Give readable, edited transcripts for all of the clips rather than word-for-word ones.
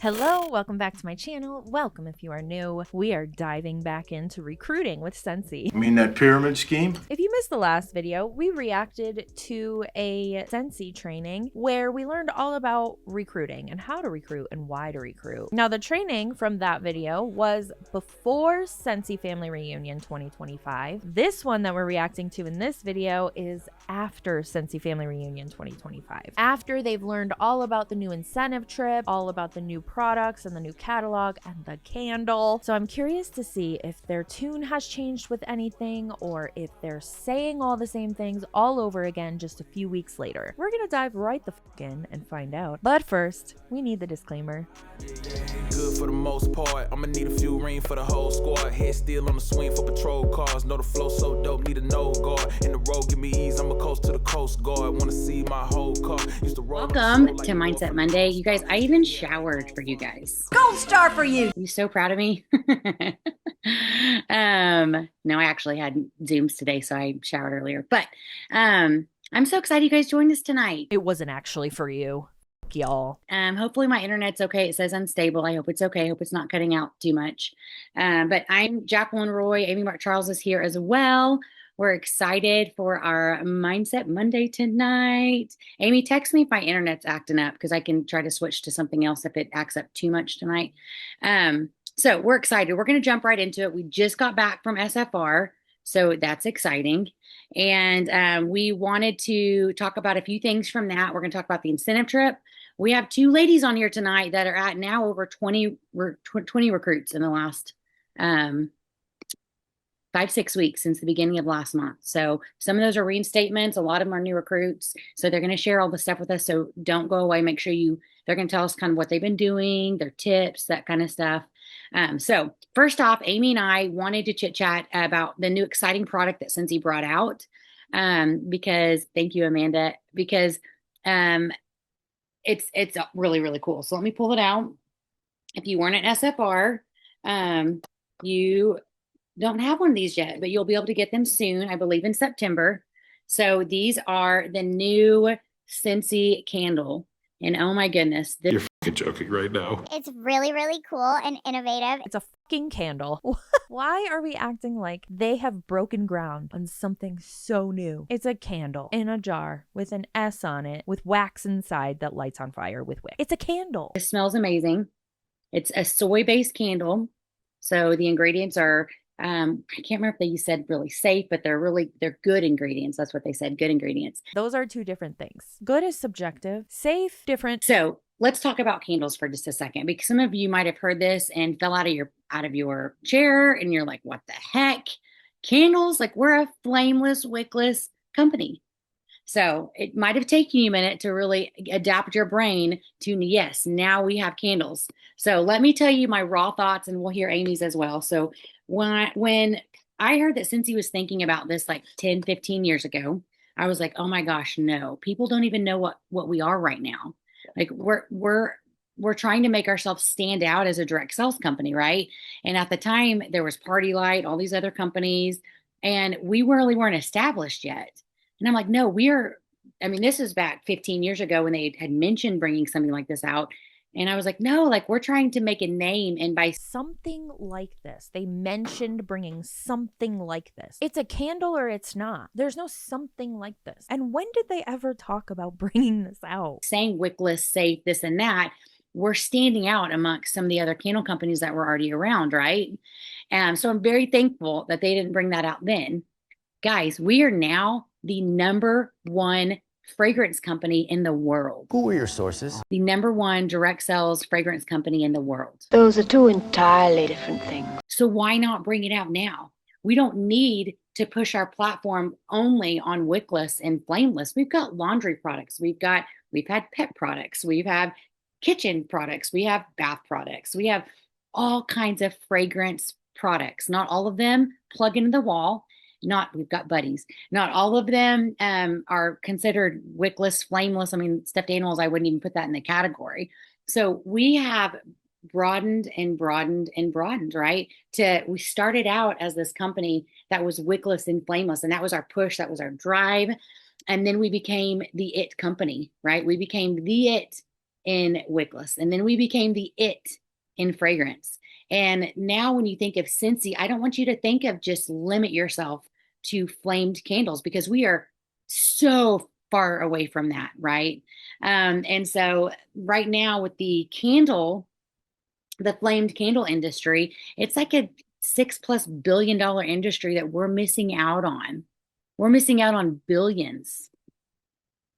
Hello, welcome back to my channel. Welcome if you are new. We are diving back into recruiting with Scentsy. You mean that pyramid scheme? If you missed the last video, we reacted to a Scentsy training where we learned all about recruiting and how to recruit and why to recruit. Now, the training from that video was before Scentsy Family Reunion 2025. This one that we're reacting to in this video is after Scentsy Family Reunion 2025. After they've learned all about the new incentive trip, all about the new products and the new catalog and the candle. So I'm curious to see if their tune has changed with anything or if they're saying all the same things all over again just a few weeks later. We're gonna dive right the fuck in and find out. But first, we need the disclaimer. Good for the most part. I'ma need a few ring for the whole squad. Head still on the swing for patrol cars. Know the flow so dope, need a no guard. In the road, give me ease. I'm a coast to the coast guard. Wanna see my whole car. Welcome to Mindset Monday. You guys, I even showered for you guys. Gold star for you. You so proud of me? No, I actually had Zooms today, so I showered earlier. But I'm so excited you guys joined us tonight. It wasn't actually for you. Y'all. Hopefully my internet's okay. It says unstable. I hope it's okay. I hope it's not cutting out too much. But I'm Jacqueline Roy. Amy Mark Charles is here as well. We're excited for our Mindset Monday tonight. Amy, text me if my internet's acting up because I can try to switch to something else if it acts up too much tonight. So we're excited. We're going to jump right into it. We just got back from SFR, so that's exciting. And we wanted to talk about a few things from that. We're going to talk about the incentive trip. We have two ladies on here tonight that are at now over 20 recruits in the last 5-6 weeks since the beginning of last month. So some of those are reinstatements. A lot of them are new recruits. So they're going to share all the stuff with us. So don't go away. Make sure they're going to tell us kind of what they've been doing, their tips, that kind of stuff. So first off, Amy and I wanted to chit chat about the new exciting product that Scentsy brought out. Because thank you, Amanda, because it's really, really cool. So let me pull it out. If you weren't at SFR, you don't have one of these yet, but you'll be able to get them soon, I believe in September. So these are the new Scentsy candle. And oh my goodness. You're fucking joking right now. It's really, really cool and innovative. It's a fucking candle. Why are we acting like they have broken ground on something so new? It's a candle in a jar with an S on it with wax inside that lights on fire with wick. It's a candle. It smells amazing. It's a soy-based candle. So the ingredients are I can't remember if they said really safe, but they're good ingredients. That's what they said, good ingredients. Those are two different things. Good is subjective, safe, different. So let's talk about candles for just a second, because some of you might have heard this and fell out of your chair and you're like, what the heck? Candles? Like, we're a flameless, wickless company. So it might have taken you a minute to really adapt your brain to, yes, now we have candles. So let me tell you my raw thoughts, and we'll hear Amy's as well. So when I heard that Scentsy was thinking about this like 10, 15 years ago, I was like, oh my gosh, no, people don't even know what we are right now. Like we're trying to make ourselves stand out as a direct sales company, right? And at the time there was Party Light, all these other companies, and we really weren't established yet. And I'm like, no, this is back 15 years ago when they had mentioned bringing something like this out. And I was like, no, like we're trying to make a name, and by something like this, they mentioned bringing something like this. It's a candle or it's not. There's no something like this. And when did they ever talk about bringing this out? Saying wickless, safe, this and that, we're standing out amongst some of the other candle companies that were already around, right? So I'm very thankful that they didn't bring that out then. Guys, we are now the #1 fragrance company in the world. Who are your sources? The #1 direct sales fragrance company in the world. Those are two entirely different things. So why not bring it out now? We don't need to push our platform only on wickless and flameless. We've got laundry products. We've had pet products. We've had kitchen products. We have bath products. We have all kinds of fragrance products. Not all of them plug into the wall. We've got buddies. Not all of them are considered wickless, flameless. I mean, stuffed animals, I wouldn't even put that in the category. So we have broadened and broadened and broadened, right? We started out as this company that was wickless and flameless, and that was our push, that was our drive. And then we became the it company, right? We became the it in wickless. And then we became the it in fragrance. And now when you think of Scentsy, I don't want you to think of just limit yourself to flamed candles, because we are so far away from that, right? And so right now with the flamed candle industry, it's like a $6+ billion industry that we're missing out on. We're missing out on billions,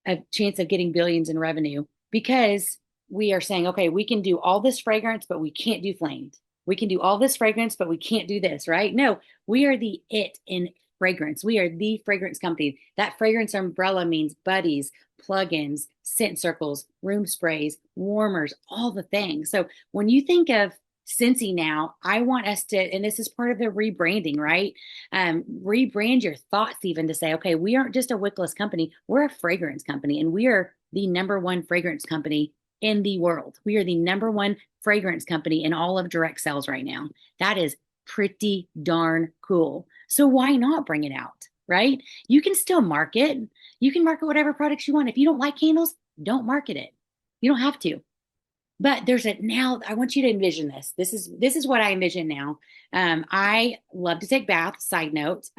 a chance of getting billions in revenue, because we are saying, okay, we can do all this fragrance, but we can't do flamed. We can do all this fragrance, but we can't do this, right? No, we are the it in fragrance. We are the fragrance company. That fragrance umbrella means buddies, plugins, scent circles, room sprays, warmers, all the things. So when you think of Scentsy now, I want us to, and this is part of the rebranding, right? Rebrand your thoughts even to say, okay, we aren't just a wickless company, we're a fragrance company, and we are the #1 fragrance company in the world. We are the #1 fragrance company in all of direct sales right now. That is pretty darn cool. So why not bring it out, right? You can still market. You can market whatever products you want. If you don't like candles, don't market it. You don't have to. But there's a, now I want you to envision this. This is what I envision now. I love to take baths. Side note,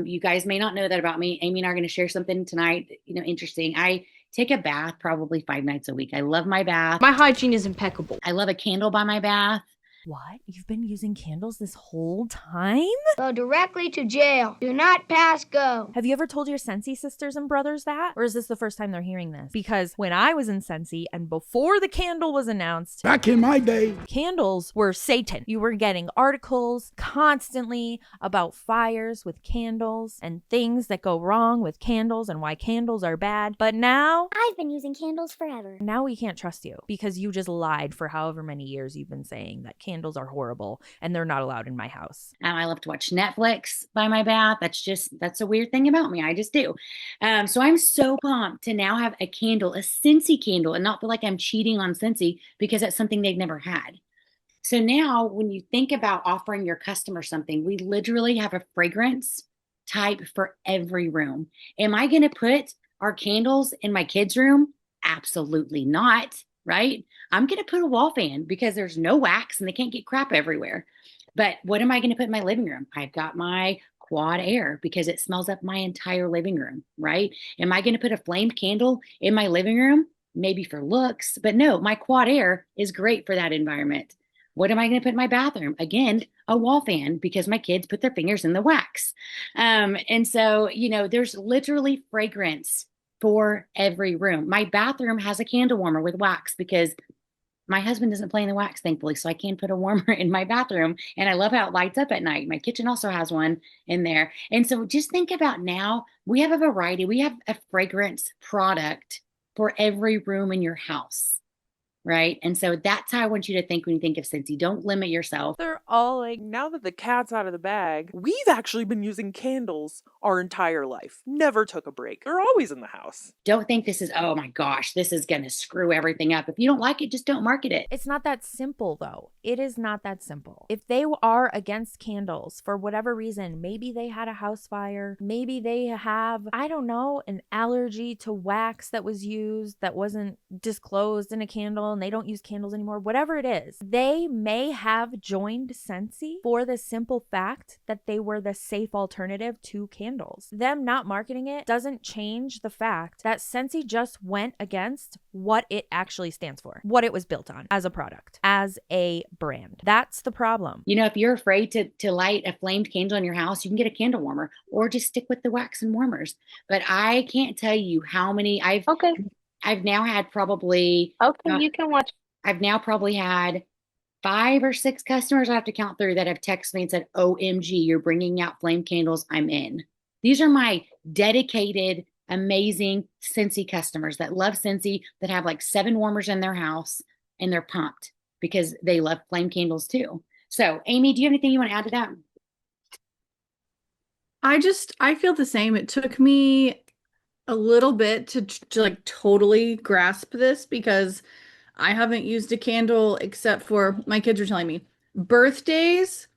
you guys may not know that about me. Amy and I are going to share something tonight, interesting. I take a bath probably 5 nights a week. I love my bath. My hygiene is impeccable. I love a candle by my bath. What? You've been using candles this whole time? Go directly to jail. Do not pass go. Have you ever told your Scentsy sisters and brothers that? Or is this the first time they're hearing this? Because when I was in Scentsy and before the candle was announced, back in my day, candles were Satan. You were getting articles constantly about fires with candles and things that go wrong with candles and why candles are bad. But now, I've been using candles forever. now we can't trust you because you just lied for however many years you've been saying that candles are horrible and they're not allowed in my house. I love to watch Netflix by my bath. That's a weird thing about me. I just do. So I'm so pumped to now have a candle, a Scentsy candle, and not feel like I'm cheating on Scentsy because that's something they've never had. So now when you think about offering your customer something, we literally have a fragrance type for every room. Am I going to put our candles in my kids' room? Absolutely not. Right? I'm going to put a wall fan because there's no wax and they can't get crap everywhere. But what am I going to put in my living room? I've got my quad air because it smells up my entire living room, right? Am I going to put a flamed candle in my living room? Maybe for looks, but no, my quad air is great for that environment. What am I going to put in my bathroom? Again, a wall fan because my kids put their fingers in the wax. And so, there's literally fragrance for every room. My bathroom has a candle warmer with wax because my husband doesn't play in the wax, thankfully, so I can put a warmer in my bathroom. And I love how it lights up at night. My kitchen also has one in there. And so just think about now, we have a variety. We have a fragrance product for every room in your house. Right. And so that's how I want you to think when you think of Scentsy. Don't limit yourself. They're all like, now that the cat's out of the bag, we've actually been using candles our entire life. Never took a break. They're always in the house. Don't think this is, oh my gosh, this is going to screw everything up. If you don't like it, just don't market it. It's not that simple, though. It is not that simple. If they are against candles for whatever reason, maybe they had a house fire, maybe they have, I don't know, an allergy to wax that was used that wasn't disclosed in a candle, and they don't use candles anymore, whatever it is, they may have joined Scentsy for the simple fact that they were the safe alternative to candles. Them not marketing it doesn't change the fact that Scentsy just went against what it actually stands for, what it was built on as a product, as a brand. That's the problem. If you're afraid to light a flamed candle in your house, you can get a candle warmer or just stick with the wax and warmers. But I can't tell you how many I've now had probably. Okay, you can watch. I've now probably had 5 or 6 customers I have to count through that have texted me and said, OMG, you're bringing out flame candles. I'm in. These are my dedicated, amazing Scentsy customers that love Scentsy, that have like 7 warmers in their house, and they're pumped because they love flame candles too. So, Amy, do you have anything you want to add to that? I feel the same. It took me a little bit to like totally grasp this because I haven't used a candle except for, my kids are telling me, birthdays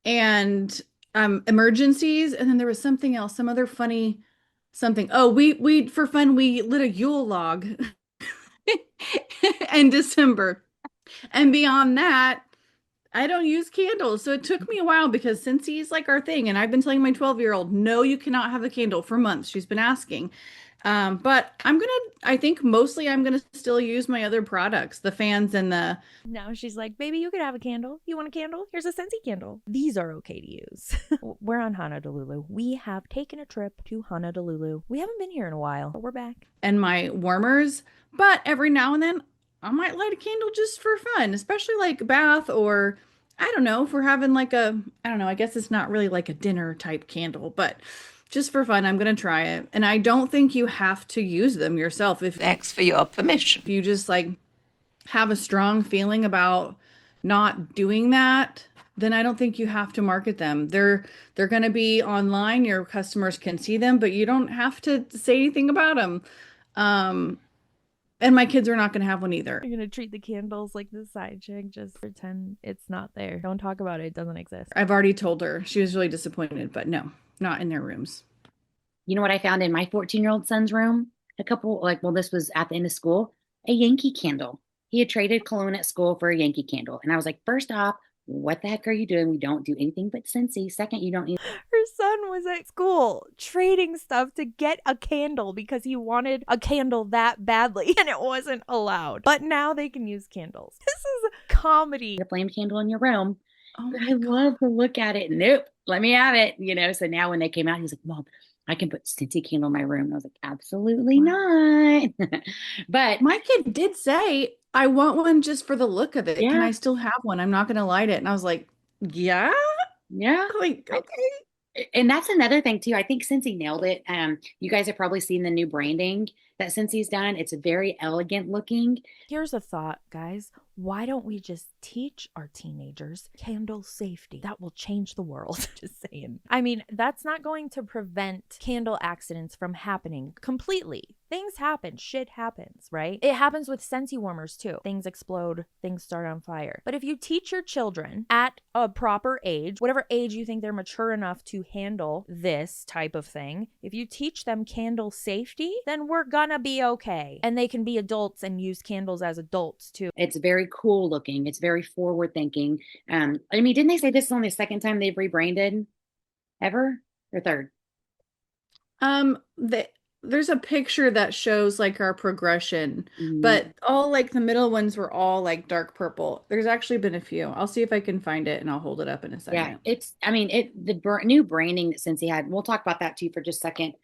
and emergencies, and then there was something else, some other funny something. Oh, we for fun we lit a Yule log and December. And beyond that, I don't use candles. So it took me a while because Scentsy is like our thing. And I've been telling my 12-year-old, no, you cannot have a candle for months. She's been asking. But I think mostly I'm going to still use my other products, the fans and the. Now she's like, baby, you could have a candle. You want a candle? Here's a Scentsy candle. These are okay to use. We're on Honolulu. We have taken a trip to Honolulu. We haven't been here in a while, but we're back. And my warmers. But every now and then I might light a candle just for fun, especially like bath or I don't know, if we're having like I don't know, I guess it's not really like a dinner type candle, but just for fun, I'm going to try it. And I don't think you have to use them yourself. If Thanks for your permission. you just like have a strong feeling about not doing that, then I don't think you have to market them. They're going to be online. Your customers can see them, but you don't have to say anything about them. And my kids are not going to have one either. You're going to treat the candles like the side chick. Just pretend it's not there. Don't talk about it. It doesn't exist. I've already told her. She was really disappointed, but no, not in their rooms. You know what I found in my 14-year-old son's room? This was at the end of school, a Yankee candle. He had traded cologne at school for a Yankee candle. And I was like, first off, what the heck are you doing? We don't do anything but Scentsy. Second, you don't need. Her son was at school trading stuff to get a candle because he wanted a candle that badly and it wasn't allowed. But now they can use candles. This is comedy. A flame candle in your room. Oh I love to look at it. Nope, let me have it. So now when they came out, he was like, Mom, I can put Scentsy candle in my room. And I was like, absolutely not. But my kid did say, I want one just for the look of it. Yeah. Can I still have one? I'm not going to light it. And I was like, yeah. Like, okay. And that's another thing too. I think Scentsy nailed it. You guys have probably seen the new branding that Scentsy's done. It's very elegant looking. Here's a thought, guys. Why don't we just teach our teenagers candle safety? That will change the world. Just saying. I mean, that's not going to prevent candle accidents from happening completely. Things happen. Shit happens, right? It happens with Scentsy warmers too. Things explode. Things start on fire. But if you teach your children at a proper age, whatever age you think they're mature enough to handle this type of thing, if you teach them candle safety, then we're gonna be okay. And they can be adults and use candles as adults too. It's very cool looking. It's very forward thinking. Didn't they say this is only the second time they've rebranded ever or third? There's a picture that shows like our progression, but all like the middle ones were all like dark purple. There's actually been a few. I'll see if I can find it and I'll hold it up in a second. Yeah, new branding that Scentsy had. We'll talk about that too for just a second.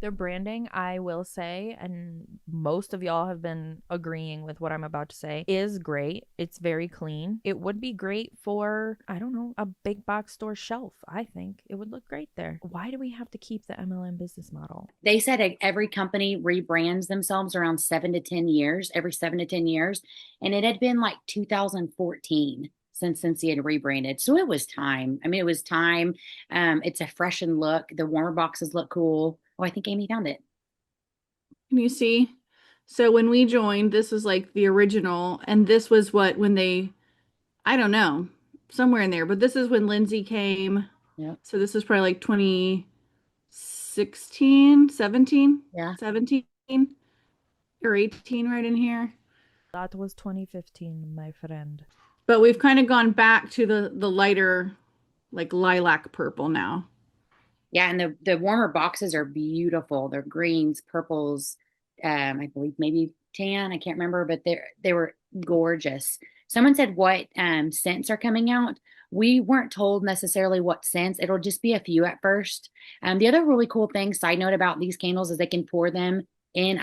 Their branding, I will say, and most of y'all have been agreeing with what I'm about to say, is great. It's very clean. It would be great for, I don't know, a big box store shelf. I think it would look great there. Why do we have to keep the MLM business model? They said every company rebrands themselves around 7 to 10 years, every 7 to 10 years. And it had been like 2014 since Scentsy had rebranded. So it was time. It was time. It's a freshened look. The warmer boxes look cool. Oh, I think Amy found it. Can you see? So when we joined, this was like the original. And this was I don't know, somewhere in there. But this is when Lindsay came. Yeah. So this was probably like 2016, 17? Yeah. 17 or 18 right in here. That was 2015, my friend. But we've kind of gone back to the lighter, like lilac purple now. Yeah, and the warmer boxes are beautiful. They're greens, purples, I believe maybe tan. I can't remember, but they were gorgeous. Someone said what scents are coming out. We weren't told necessarily what scents. It'll just be a few at first. The other really cool thing, side note about these candles, is they can pour them in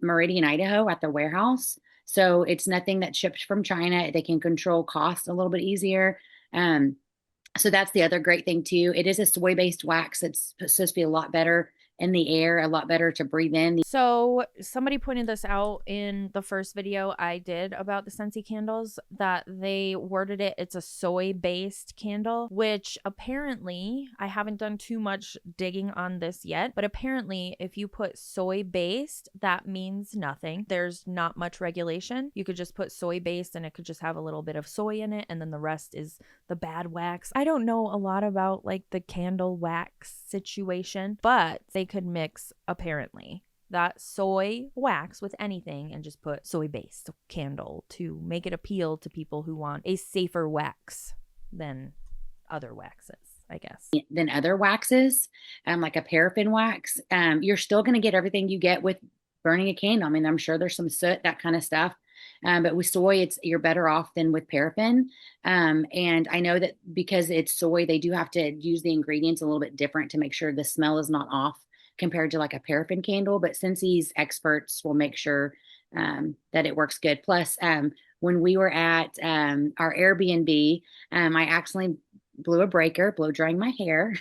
Meridian, Idaho at the warehouse. So it's nothing that ships from China. They can control costs a little bit easier. So that's the other great thing too. It is a soy-based wax. It's supposed to be a lot better in the air, a lot better to breathe in. So somebody pointed this out in the first video I did about the Scentsy candles, that they worded it's a soy-based candle, which apparently, I haven't done too much digging on this yet, but apparently if you put soy-based, that means nothing. There's not much regulation. You could just put soy-based and it could just have a little bit of soy in it, and then the rest is the bad wax. I don't know a lot about like the candle wax situation, but they could mix apparently. that soy wax with anything and just put soy-based candle to make it appeal to people who want a safer wax than other waxes, I guess. Than other waxes, like a paraffin wax. You're still going to get everything you get with burning a candle. I mean, I'm sure there's some soot, that kind of stuff. But with soy, you're better off than with paraffin. And I know that because it's soy, they do have to use the ingredients a little bit different to make sure the smell is not off compared to like a paraffin candle. But Scentsy's experts will make sure that it works good. Plus, when we were at our Airbnb, I accidentally blew a breaker, blow drying my hair.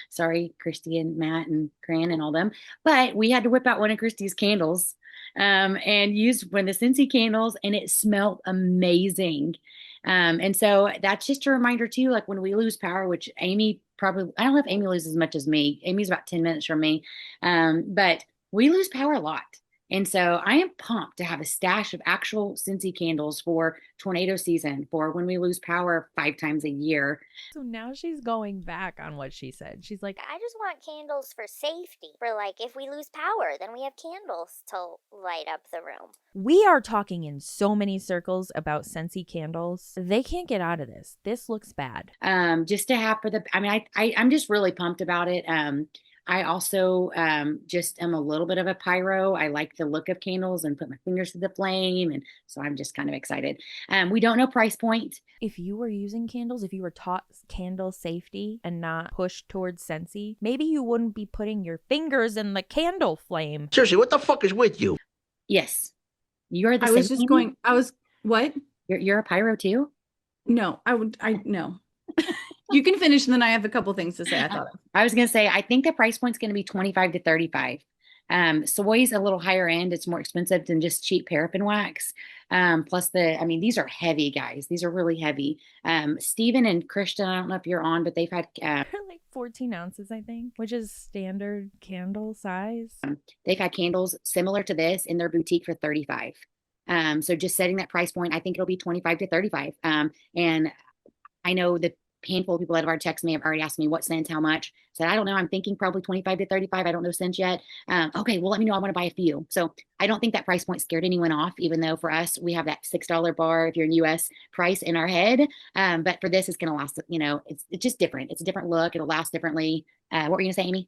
Sorry, Christy and Matt and Cran and all them. But we had to whip out one of Christy's candles and use one of the Scentsy candles, and it smelled amazing. And so that's just a reminder too, like when we lose power, which Amy probably, I don't know if Amy loses as much as me. Amy's about 10 minutes from me. But we lose power a lot. And so I am pumped to have a stash of actual Scentsy candles for tornado season, for when we lose power 5 times a year. So now she's going back on what she said. She's like, I just want candles for safety. For like, if we lose power, then we have candles to light up the room. we are talking in so many circles about Scentsy candles. They can't get out of this. This looks bad. Just to have for the, I mean, I'm just really pumped about it. I also just am a little bit of a pyro. I like the look of candles and put my fingers to the flame. And so I'm just kind of excited. We don't know price point. If you were using candles, if you were taught candle safety and not pushed towards Scentsy, maybe you wouldn't be putting your fingers in the candle flame. Seriously, what the fuck is with you? Yes. You're the I same. was just going, I was, what? You're a pyro too? No, no. You can finish, and then I have a couple things to say. I was going to say, I think the price point's going to be 25 to 35. Soy's a little higher end. It's more expensive than just cheap paraffin wax. Plus these are heavy, guys. These are really heavy. Steven and Christian, I don't know if you're on, but they've had They're like 14 ounces, I think, which is standard candle size. They've had candles similar to this in their boutique for 35. So just setting that price point, I think it'll be 25 to 35. And I know the handful of people that have already texted me have already asked me what scents, how much. So I don't know. I'm thinking probably 25 to 35. I don't know scents yet. Okay, well, let me know. I want to buy a few. So I don't think that price point scared anyone off, even though for us, we have that $6 bar, if you're in US, price in our head. But for this, it's going to last, it's just different. It's a different look. It'll last differently. What were you going to say, Amy?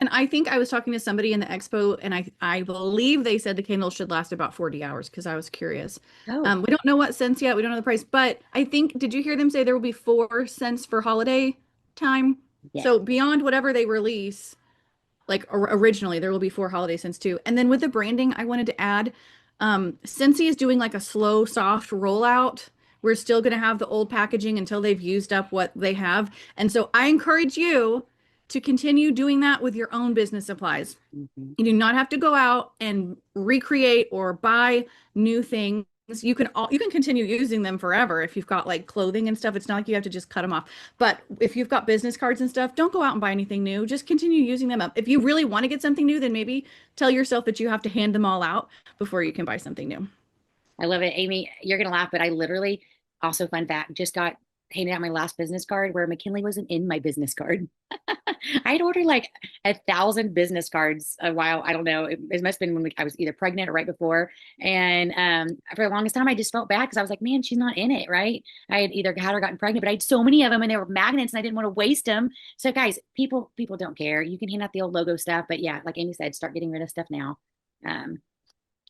And I think I was talking to somebody in the expo, and I believe they said the candles should last about 40 hours because I was curious. Oh. We don't know what scents yet. We don't know the price, but I think, did you hear them say there will be 4 scents for holiday time? Yeah. So beyond whatever they release, like originally, there will be 4 holiday scents too. And then with the branding, I wanted to add, Scentsy is doing like a slow, soft rollout. We're still going to have the old packaging until they've used up what they have. And so I encourage you to continue doing that with your own business supplies. Mm-hmm. You do not have to go out and recreate or buy new things. You can continue using them forever if you've got like clothing and stuff. It's not like you have to just cut them off. But if you've got business cards and stuff, don't go out and buy anything new. Just continue using them up. If you really want to get something new, then maybe tell yourself that you have to hand them all out before you can buy something new. I love it. Amy, you're going to laugh, but I literally, also fun fact, just got handed out my last business card where McKinley wasn't in my business card. I had ordered like 1,000 business cards a while. I don't know. It must have been when I was either pregnant or right before. And for the longest time, I just felt bad because I was like, man, she's not in it, right? I had either had or gotten pregnant, but I had so many of them and they were magnets and I didn't want to waste them. So guys, people don't care. You can hand out the old logo stuff. But yeah, like Amy said, start getting rid of stuff now.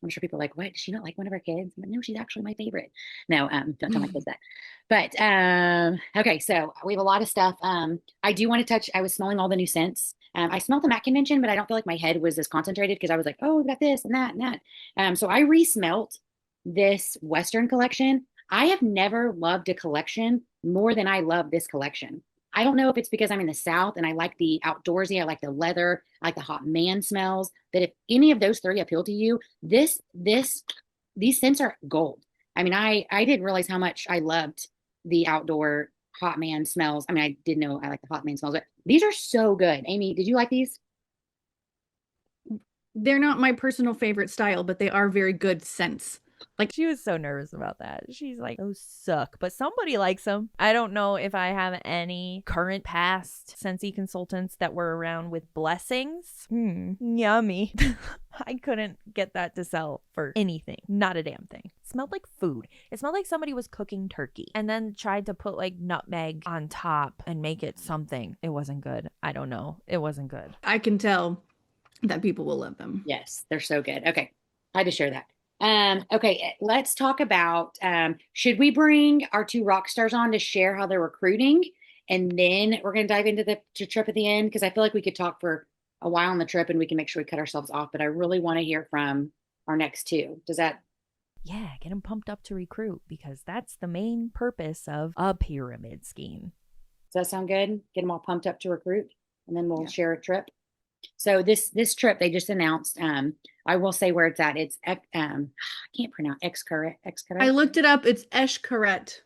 I'm sure people are like, what? Does she not like one of our kids? But no, she's actually my favorite. No, don't tell my kids that. But okay, so we have a lot of stuff. I do want to touch, I was smelling all the new scents. I smelled them at convention, but I don't feel like my head was as concentrated because I was like, oh, we've got this and that and that. So I re-smelt this Western collection. I have never loved a collection more than I love this collection. I don't know if it's because I'm in the South and I like the outdoorsy, I like the leather, I like the hot man smells, that if any of those 3 appeal to you, these scents are gold. I mean, I didn't realize how much I loved the outdoor hot man smells. I mean, I did know I like the hot man smells, but these are so good. Amy, did you like these? They're not my personal favorite style, but they are very good scents. She was so nervous about that. She's like, those suck, but somebody likes them. I don't know if I have any current past Scentsy consultants that were around with blessings. Yummy. I couldn't get that to sell for anything. Not a damn thing. It smelled like food. It smelled like somebody was cooking turkey and then tried to put like nutmeg on top and make it something. It wasn't good. I don't know. It wasn't good. I can tell that people will love them. Yes, they're so good. Okay. I had to share that. Okay, let's talk about should we bring our two rock stars on to share how they're recruiting? And then we're going to dive into the trip at the end because I feel like we could talk for a while on the trip and we can make sure we cut ourselves off. But I really want to hear from our next two. Does that? Yeah, get them pumped up to recruit because that's the main purpose of a pyramid scheme. Does that sound good? Get them all pumped up to recruit and then we'll share a trip. So this trip they just announced. I will say where it's at. It's I can't pronounce Xcaret. I looked it up. It's Xcaret.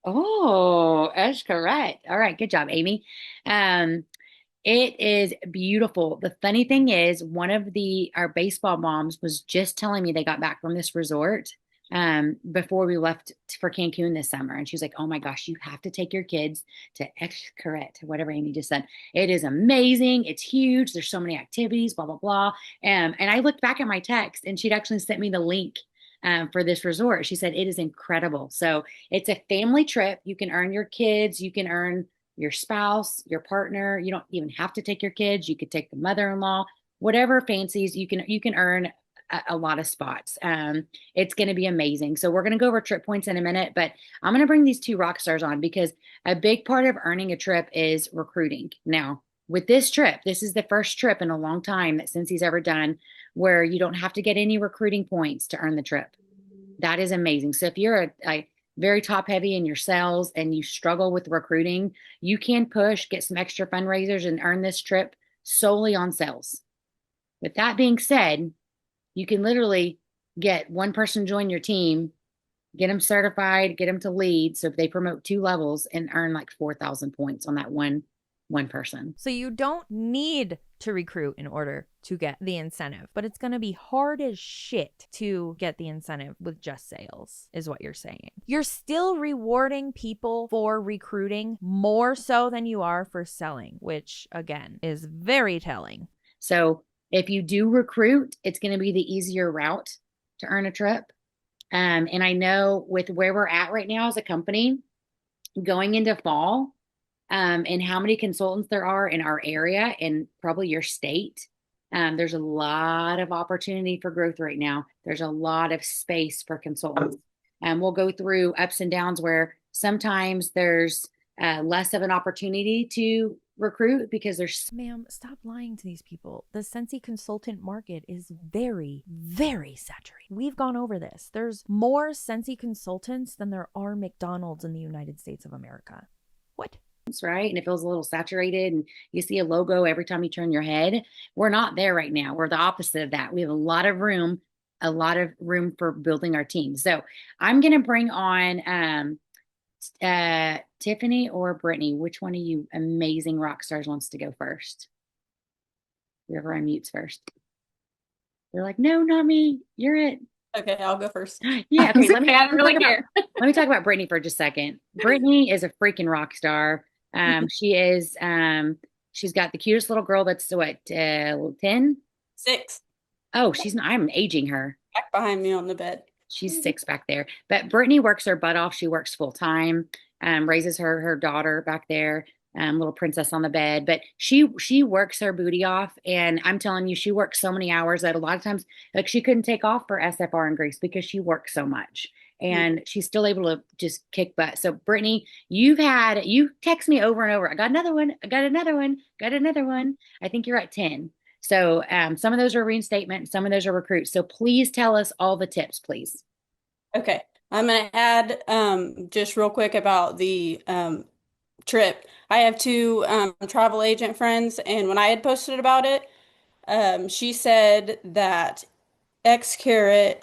Oh, Xcaret. All right, good job, Amy. It is beautiful. The funny thing is, one of our baseball moms was just telling me they got back from this resort before we left for Cancun this summer. And she was like, oh my gosh, you have to take your kids to Xcaret, whatever Amy just said. It is amazing. It's huge. There's so many activities, blah, blah, blah. And I looked back at my text and she'd actually sent me the link for this resort. She said, it is incredible. So it's a family trip. You can earn your kids. You can earn your spouse, your partner. You don't even have to take your kids. You could take the mother-in-law, whatever fancies you can earn a lot of spots. It's going to be amazing. So we're going to go over trip points in a minute, but I'm going to bring these two rock stars on because a big part of earning a trip is recruiting. Now, with this trip, this is the first trip in a long time that Scentsy's ever done where you don't have to get any recruiting points to earn the trip. That is amazing. So if you're a very top heavy in your sales and you struggle with recruiting, you can get some extra fundraisers and earn this trip solely on sales. With that being said, you can literally get one person join your team, get them certified, get them to lead. So if they promote 2 levels and earn like 4,000 points on that one person. So you don't need to recruit in order to get the incentive, but it's going to be hard as shit to get the incentive with just sales is what you're saying. You're still rewarding people for recruiting more so than you are for selling, which again is very telling. So if you do recruit, it's going to be the easier route to earn a trip. And I know with where we're at right now as a company, going into fall, and how many consultants there are in our area and probably your state, there's a lot of opportunity for growth right now. There's a lot of space for consultants. And we'll go through ups and downs where sometimes there's less of an opportunity to recruit because there's... Ma'am, stop lying to these people. The Scentsy consultant market is very, very saturated. We've gone over this. There's more Scentsy consultants than there are McDonald's in the United States of America. What? Right. And it feels a little saturated and you see a logo every time you turn your head. We're not there right now. We're the opposite of that. We have a lot of room for building our team. So I'm going to bring on Tiffany or Brittany. Which one of you amazing rock stars wants to go first? Whoever unmutes first. They're like, no, not me. You're it. Okay, I'll go first. Yeah, okay. Let me talk about Brittany for just a second. Brittany is a freaking rock star. She is. She's got the cutest little girl that's what 10? 6. Oh, I'm aging her. Back behind me on the bed. She's 6 back there. But Brittany works her butt off. She works full time. Raises her daughter back there. Little princess on the bed, but she works her booty off, and I'm telling you, she works so many hours that a lot of times, like, she couldn't take off for SFR in Greece because she works so much, and she's still able to just kick butt. So Brittany, you text me over and over. I got another one. I got another one. Got another one. I think you're at 10. So some of those are reinstatement, some of those are recruits. So please tell us all the tips, please. Okay, I'm gonna add just real quick about the trip. I have 2 travel agent friends, and when I had posted about it, she said that Xcaret,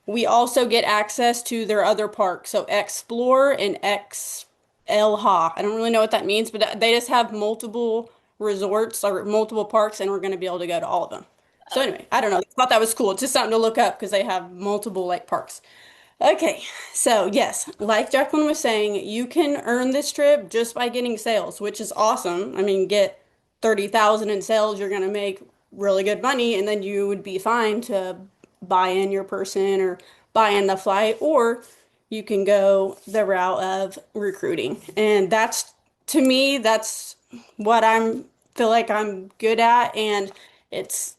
we also get access to their other parks. So Explore and Elha. I don't really know what that means, but they just have multiple resorts or multiple parks, and we're going to be able to go to all of them. So anyway, I don't know. I thought that was cool. It's just something to look up because they have multiple like parks. Okay, so yes, like Jacqueline was saying, you can earn this trip just by getting sales, which is awesome. I mean, get 30,000 in sales, you're gonna make really good money, and then you would be fine to buy in your person or buy in the flight, or you can go the route of recruiting. And that's to me, that's what I'm feel like I'm good at, and it's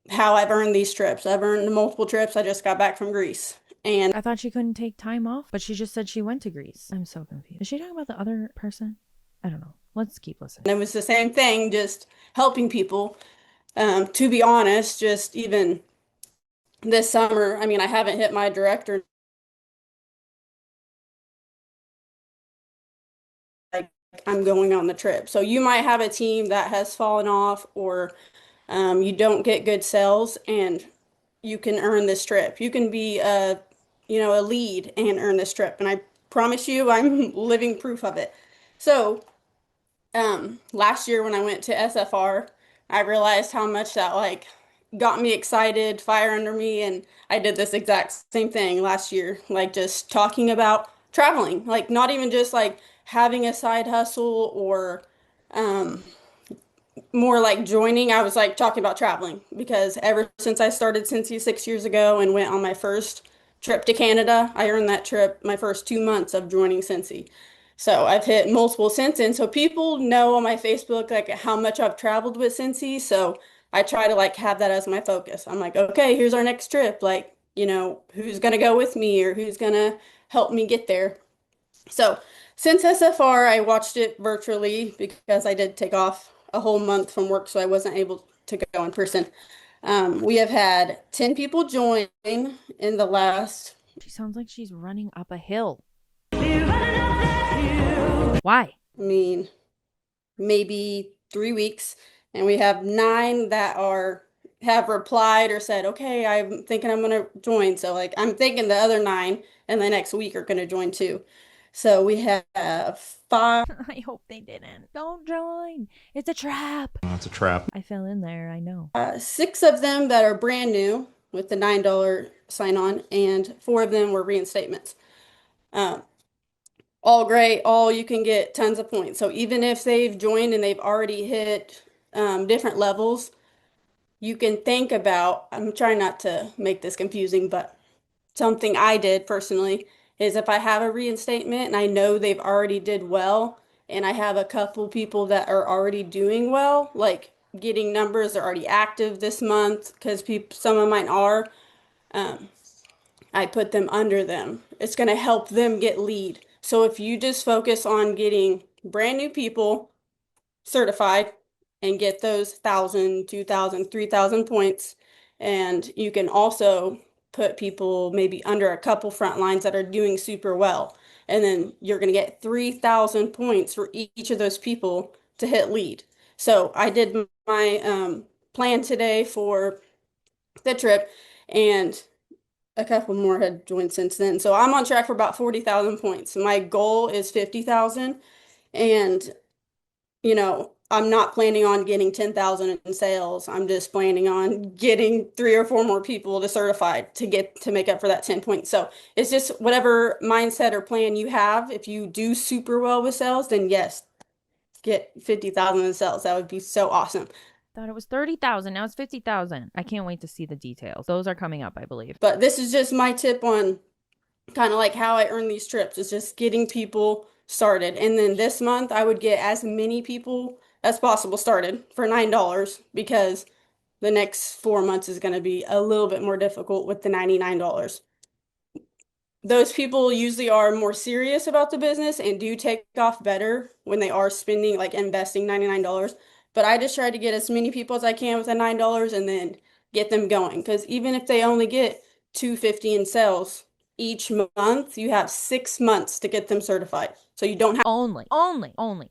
how I've earned these trips. I've earned multiple trips. I just got back from Greece. And I thought she couldn't take time off, but she just said she went to Greece. I'm so confused. Is she talking about the other person? I don't know. Let's keep listening. it was the same thing, just helping people. To be honest, just even this summer, I mean, I haven't hit my director. Like, I'm going on the trip. So you might have a team that has fallen off, or you don't get good sales, and you can earn this trip. You can be a lead and earn this trip. And I promise you, I'm living proof of it. So last year when I went to SFR, I realized how much that like got me excited, fire under me, and I did this exact same thing last year, like just talking about traveling, like not even just like having a side hustle or um more like joining. I was like talking about traveling because ever since I started Scentsy 6 years ago and went on my first trip to Canada, I earned that trip my first 2 months of joining Scentsy. So I've hit multiple since, and so people know on my Facebook like how much I've traveled with Scentsy. So I try to like have that as my focus. I'm like, okay, here's our next trip. Like, who's gonna go with me or who's gonna help me get there. So since SFR, I watched it virtually because I did take off a whole month from work, so I wasn't able to go in person. We have had 10 people join in the last. She sounds like she's running up a hill. Why? I mean, maybe 3 weeks, and we have 9 that have replied or said, okay, I'm thinking I'm gonna join. So like I'm thinking the other 9 in the next week are gonna join too. So we have 5. I hope they didn't. Don't join. It's a trap. That's a trap. I fell in there, I know. 6 of them that are brand new with the $9 sign on, and 4 of them were reinstatements. All great, all you can get tons of points. So even if they've joined and they've already hit different levels, you can think about, I'm trying not to make this confusing, but something I did personally is if I have a reinstatement and I know they've already did well, and I have a couple people that are already doing well, like getting numbers, they're already active this month because some of mine are, I put them under them. It's going to help them get lead. So if you just focus on getting brand new people certified and get those 1,000, 2,000, 3,000 points, and you can also put people maybe under a couple front lines that are doing super well. And then you're going to get 3,000 points for each of those people to hit lead. So I did my plan today for the trip, and a couple more had joined since then. So I'm on track for about 40,000 points. My goal is 50,000. And, I'm not planning on getting 10,000 in sales. I'm just planning on getting 3 or 4 more people to certified to make up for that 10 points. So it's just whatever mindset or plan you have. If you do super well with sales, then yes, get 50,000 in sales. That would be so awesome. Thought it was 30,000. Now it's 50,000. I can't wait to see the details. Those are coming up, I believe. But this is just my tip on kind of like how I earn these trips. It's just getting people started. And then this month I would get as many people as possible started for $9 because the next 4 months is going to be a little bit more difficult with the $99. Those people usually are more serious about the business and do take off better when they are spending, like investing $99. But I just try to get as many people as I can with the $9 and then get them going. Because even if they only get $250 in sales each month, you have 6 months to get them certified. So you don't have only.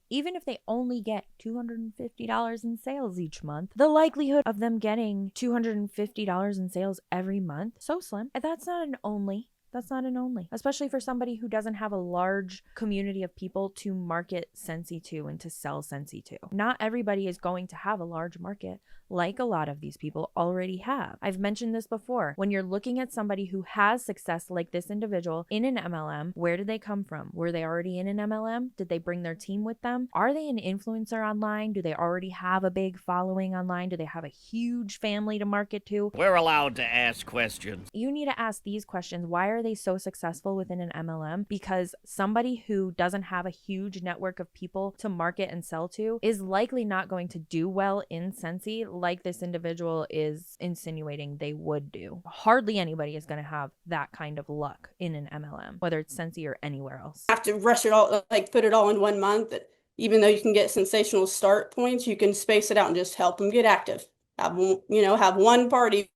Even if they only get $250 in sales each month, the likelihood of them getting $250 in sales every month, so slim. That's not an only. That's not an only, especially for somebody who doesn't have a large community of people to market Scentsy to and to sell Scentsy to. Not everybody is going to have a large market like a lot of these people already have. I've mentioned this before. When you're looking at somebody who has success like this individual in an MLM, where did they come from? Were they already in an MLM? Did they bring their team with them? Are they an influencer online? Do they already have a big following online? Do they have a huge family to market to? We're allowed to ask questions. You need to ask these questions. Why are they so successful within an MLM? Because somebody who doesn't have a huge network of people to market and sell to is likely not going to do well in Scentsy like this individual is insinuating they would do. Hardly anybody is going to have that kind of luck in an MLM, whether it's Scentsy or anywhere else. Have to rush it all, like put it all in 1 month. Even though you can get sensational start points, you can space it out and just help them get active. Have one party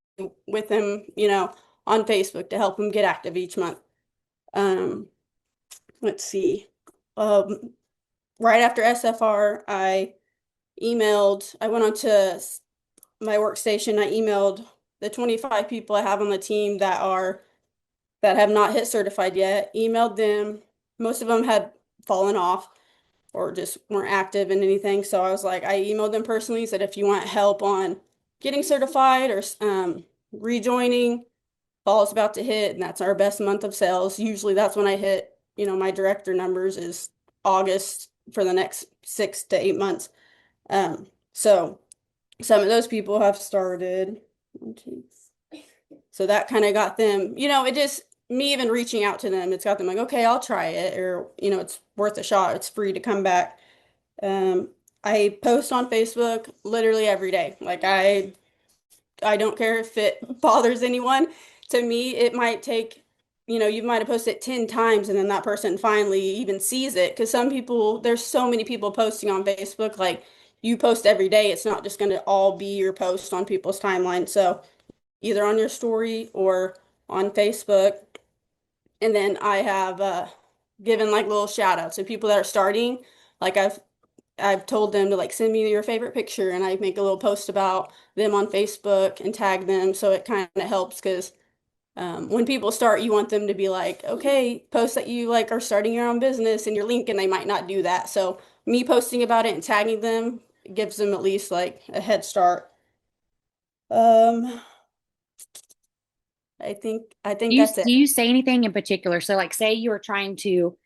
with them, on Facebook to help them get active each month. Let's see. Right after SFR, I went onto my workstation. I emailed the 25 people I have on the team that have not hit certified yet, emailed them. Most of them had fallen off or just weren't active in anything. So I was like, I emailed them personally, said, if you want help on getting certified or rejoining, fall's about to hit, and that's our best month of sales. Usually that's when I hit, my director numbers is August for the next 6 to 8 months. So some of those people have started. So that kind of got them, it just, me even reaching out to them, it's got them like, okay, I'll try it, or, it's worth a shot. It's free to come back. I post on Facebook literally every day. Like I don't care if it bothers anyone. To me, it might take, you might have posted 10 times and then that person finally even sees it. Because there's so many people posting on Facebook. Like you post every day, it's not just going to all be your post on people's timeline. So either on your story or on Facebook. And then I have given like little shout outs to people that are starting. Like I've told them to like send me your favorite picture, and I make a little post about them on Facebook and tag them. So it kind of helps because when people start, you want them to be like, okay, post that you like are starting your own business and your link, and they might not do that. So me posting about it and tagging them gives them at least like a head start. I think that's it. Do you say anything in particular? So like say you were trying to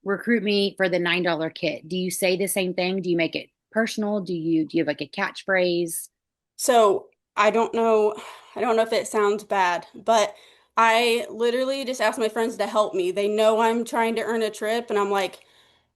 recruit me for the $9 kit. Do you say the same thing? Do you make it personal? Do you have like a catchphrase? So I don't know if it sounds bad, but I literally just ask my friends to help me. They know I'm trying to earn a trip, and I'm like,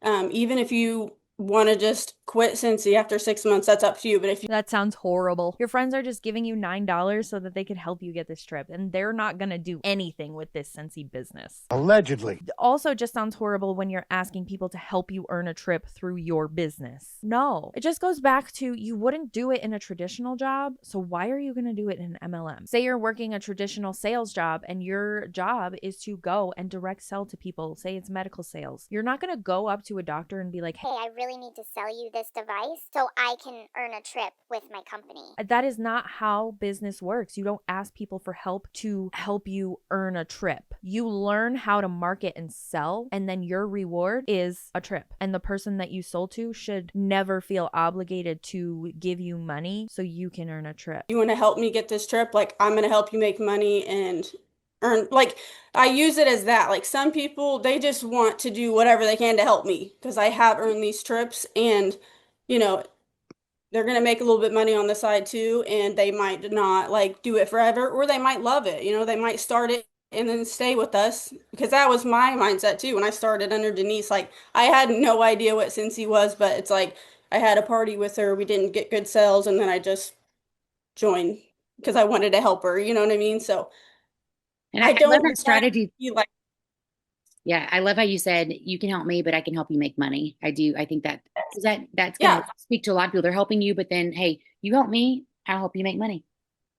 even if you want to just quit Scentsy after 6 months, that's up to you. But that sounds horrible. Your friends are just giving you $9 so that they can help you get this trip, and they're not gonna do anything with this Scentsy business. Allegedly. Also just sounds horrible when you're asking people to help you earn a trip through your business. No, it just goes back to you wouldn't do it in a traditional job, so why are you gonna do it in an MLM? Say you're working a traditional sales job and your job is to go and direct sell to people. Say it's medical sales. You're not gonna go up to a doctor and be like, hey, I really need to sell you this device so I can earn a trip with my company. That is not how business works. You don't ask people for help to help you earn a trip. You learn how to market and sell, and then your reward is a trip. And the person that you sold to should never feel obligated to give you money so you can earn a trip. You want to help me get this trip? Like, I'm going to help you make money and earn. Like, I use it as that. Like, some people, they just want to do whatever they can to help me because I have earned these trips, and they're going to make a little bit money on the side too, and they might not like do it forever, or they might love it. They might start it and then stay with us, because that was my mindset too when I started under Denise. Like, I had no idea what Scentsy was, but it's like I had a party with her, we didn't get good sales, and then I just joined because I wanted to help her, you know what I mean? So and I don't love that strategy. Like, yeah, I love how you said you can help me, but I can help you make money. I do. I think that's going to speak to a lot of people. They're helping you, but then, hey, you help me, I'll help you make money.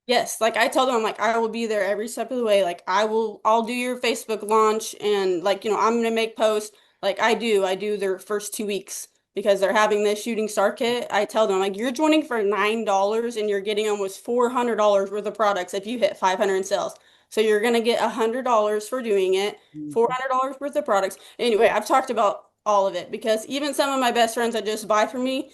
Yes, like I told them, I'm like, I will be there every step of the way. Like I'll do your Facebook launch, and like, I'm gonna make posts. Like I do their first 2 weeks because they're having this shooting star kit. I tell them, like, you're joining for $9 and you're getting almost $400 worth of products if you hit 500 in sales. So you're going to get $100 for doing it, $400 worth of products. Anyway, I've talked about all of it because even some of my best friends that just buy from me,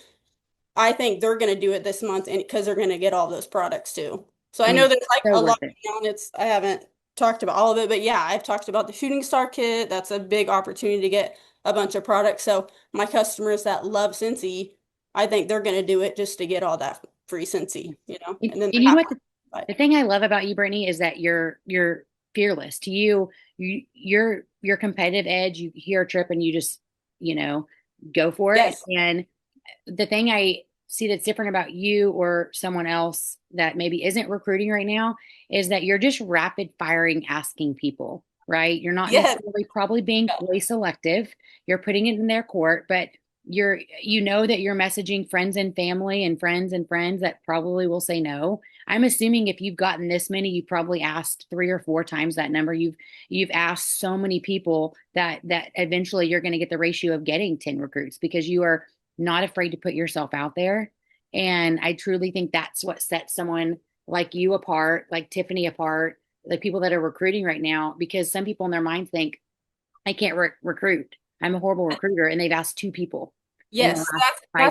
I think they're going to do it this month and because they're going to get all those products too. So I And know it's there's like so a worth lot it. going on. I haven't talked about all of it, but yeah, I've talked about the shooting star kit. That's a big opportunity to get a bunch of products. So my customers that love Scentsy, I think they're going to do it just to get all that free Scentsy, And and then you they're know happy. what? But The thing I love about you, Brittany, is that you're fearless. To you, your competitive edge. You hear a trip and you just, you know, go for it. yes, And the thing I see that's different about you or someone else that maybe isn't recruiting right now is that you're just rapid firing asking people, right? You're not yes, necessarily probably being fully selective. You're putting it in their court, but you know that you're messaging friends and family and friends that probably will say no. I'm assuming if you've gotten this many, you probably asked 3 or 4 times that number. You've asked so many people that eventually you're going to get the ratio of getting 10 recruits because you are not afraid to put yourself out there. And I truly think that's what sets someone like you apart, like Tiffany apart, the people that are recruiting right now, because some people in their minds think, I can't recruit. I'm a horrible recruiter. And they've asked 2 people in the yes. last five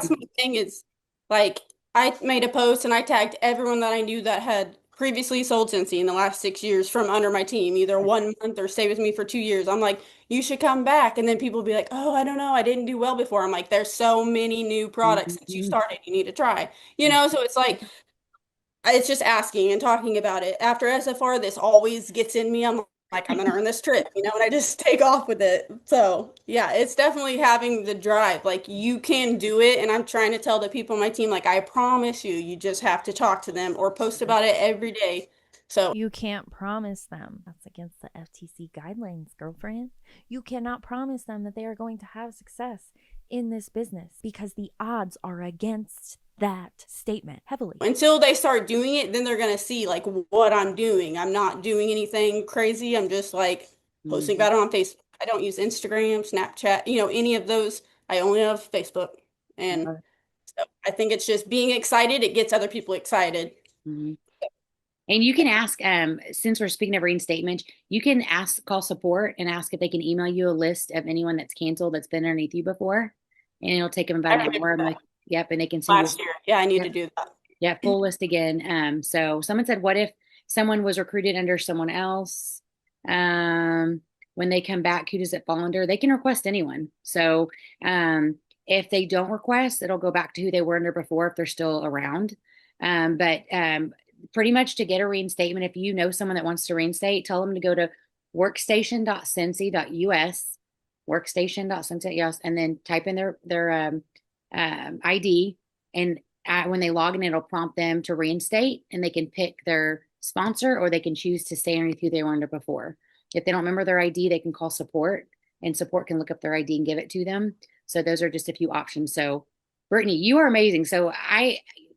That's my months. thing is like I made a post and I tagged everyone that I knew that had previously sold Scentsy in the last 6 years from under my team, either 1 month or stay with me for 2 years. I'm like, you should come back. And then people will be like, oh, I don't know. I didn't do well before. I'm like, there's so many new products since you Mhm. started. You need to try. So it's like it's just asking and talking about it. After SFR, this always gets in me. I'm like, I'm gonna earn this trip, and I just take off with it. So yeah, it's definitely having the drive. Like you can do it, and I'm trying to tell the people on my team, like, I promise you, you just have to talk to them or post about it every day. So You can't promise them. That's against the FTC guidelines, girlfriend. You cannot promise them that they are going to have success in this business because the odds are against that statement heavily. until they start doing it, then they're gonna see like what I'm doing. I'm not doing anything crazy. I'm just like posting Mhm. about it on Facebook. I don't use Instagram, Snapchat, any of those. I only have Facebook. And so I think it's just being excited. It gets other people excited. Mhm. And you can ask, since we're speaking of reinstatement, you can call support and ask if they can email you a list of anyone that's canceled that's been underneath you before. And it'll take them about I an remember hour. that Yep. And they can send you, last year. Yeah, I need to yep, do that. yeah, full list again. So someone said, what if someone was recruited under someone else? Um, when they come back, who does it fall under? They can request anyone. So if they don't request, it'll go back to who they were under before if they're still around. But pretty much to get a reinstatement, if you know someone that wants to reinstate, tell them to go to workstation.scentsy.us, workstation.scentsy.us, and then type in their ID. And when they log in, it'll prompt them to reinstate, and they can pick their sponsor or they can choose to stay underneath who they were under before. If they don't remember their ID, they can call support, and support can look up their ID and give it to them. So those are just a few options. So, Brittany, you are amazing. So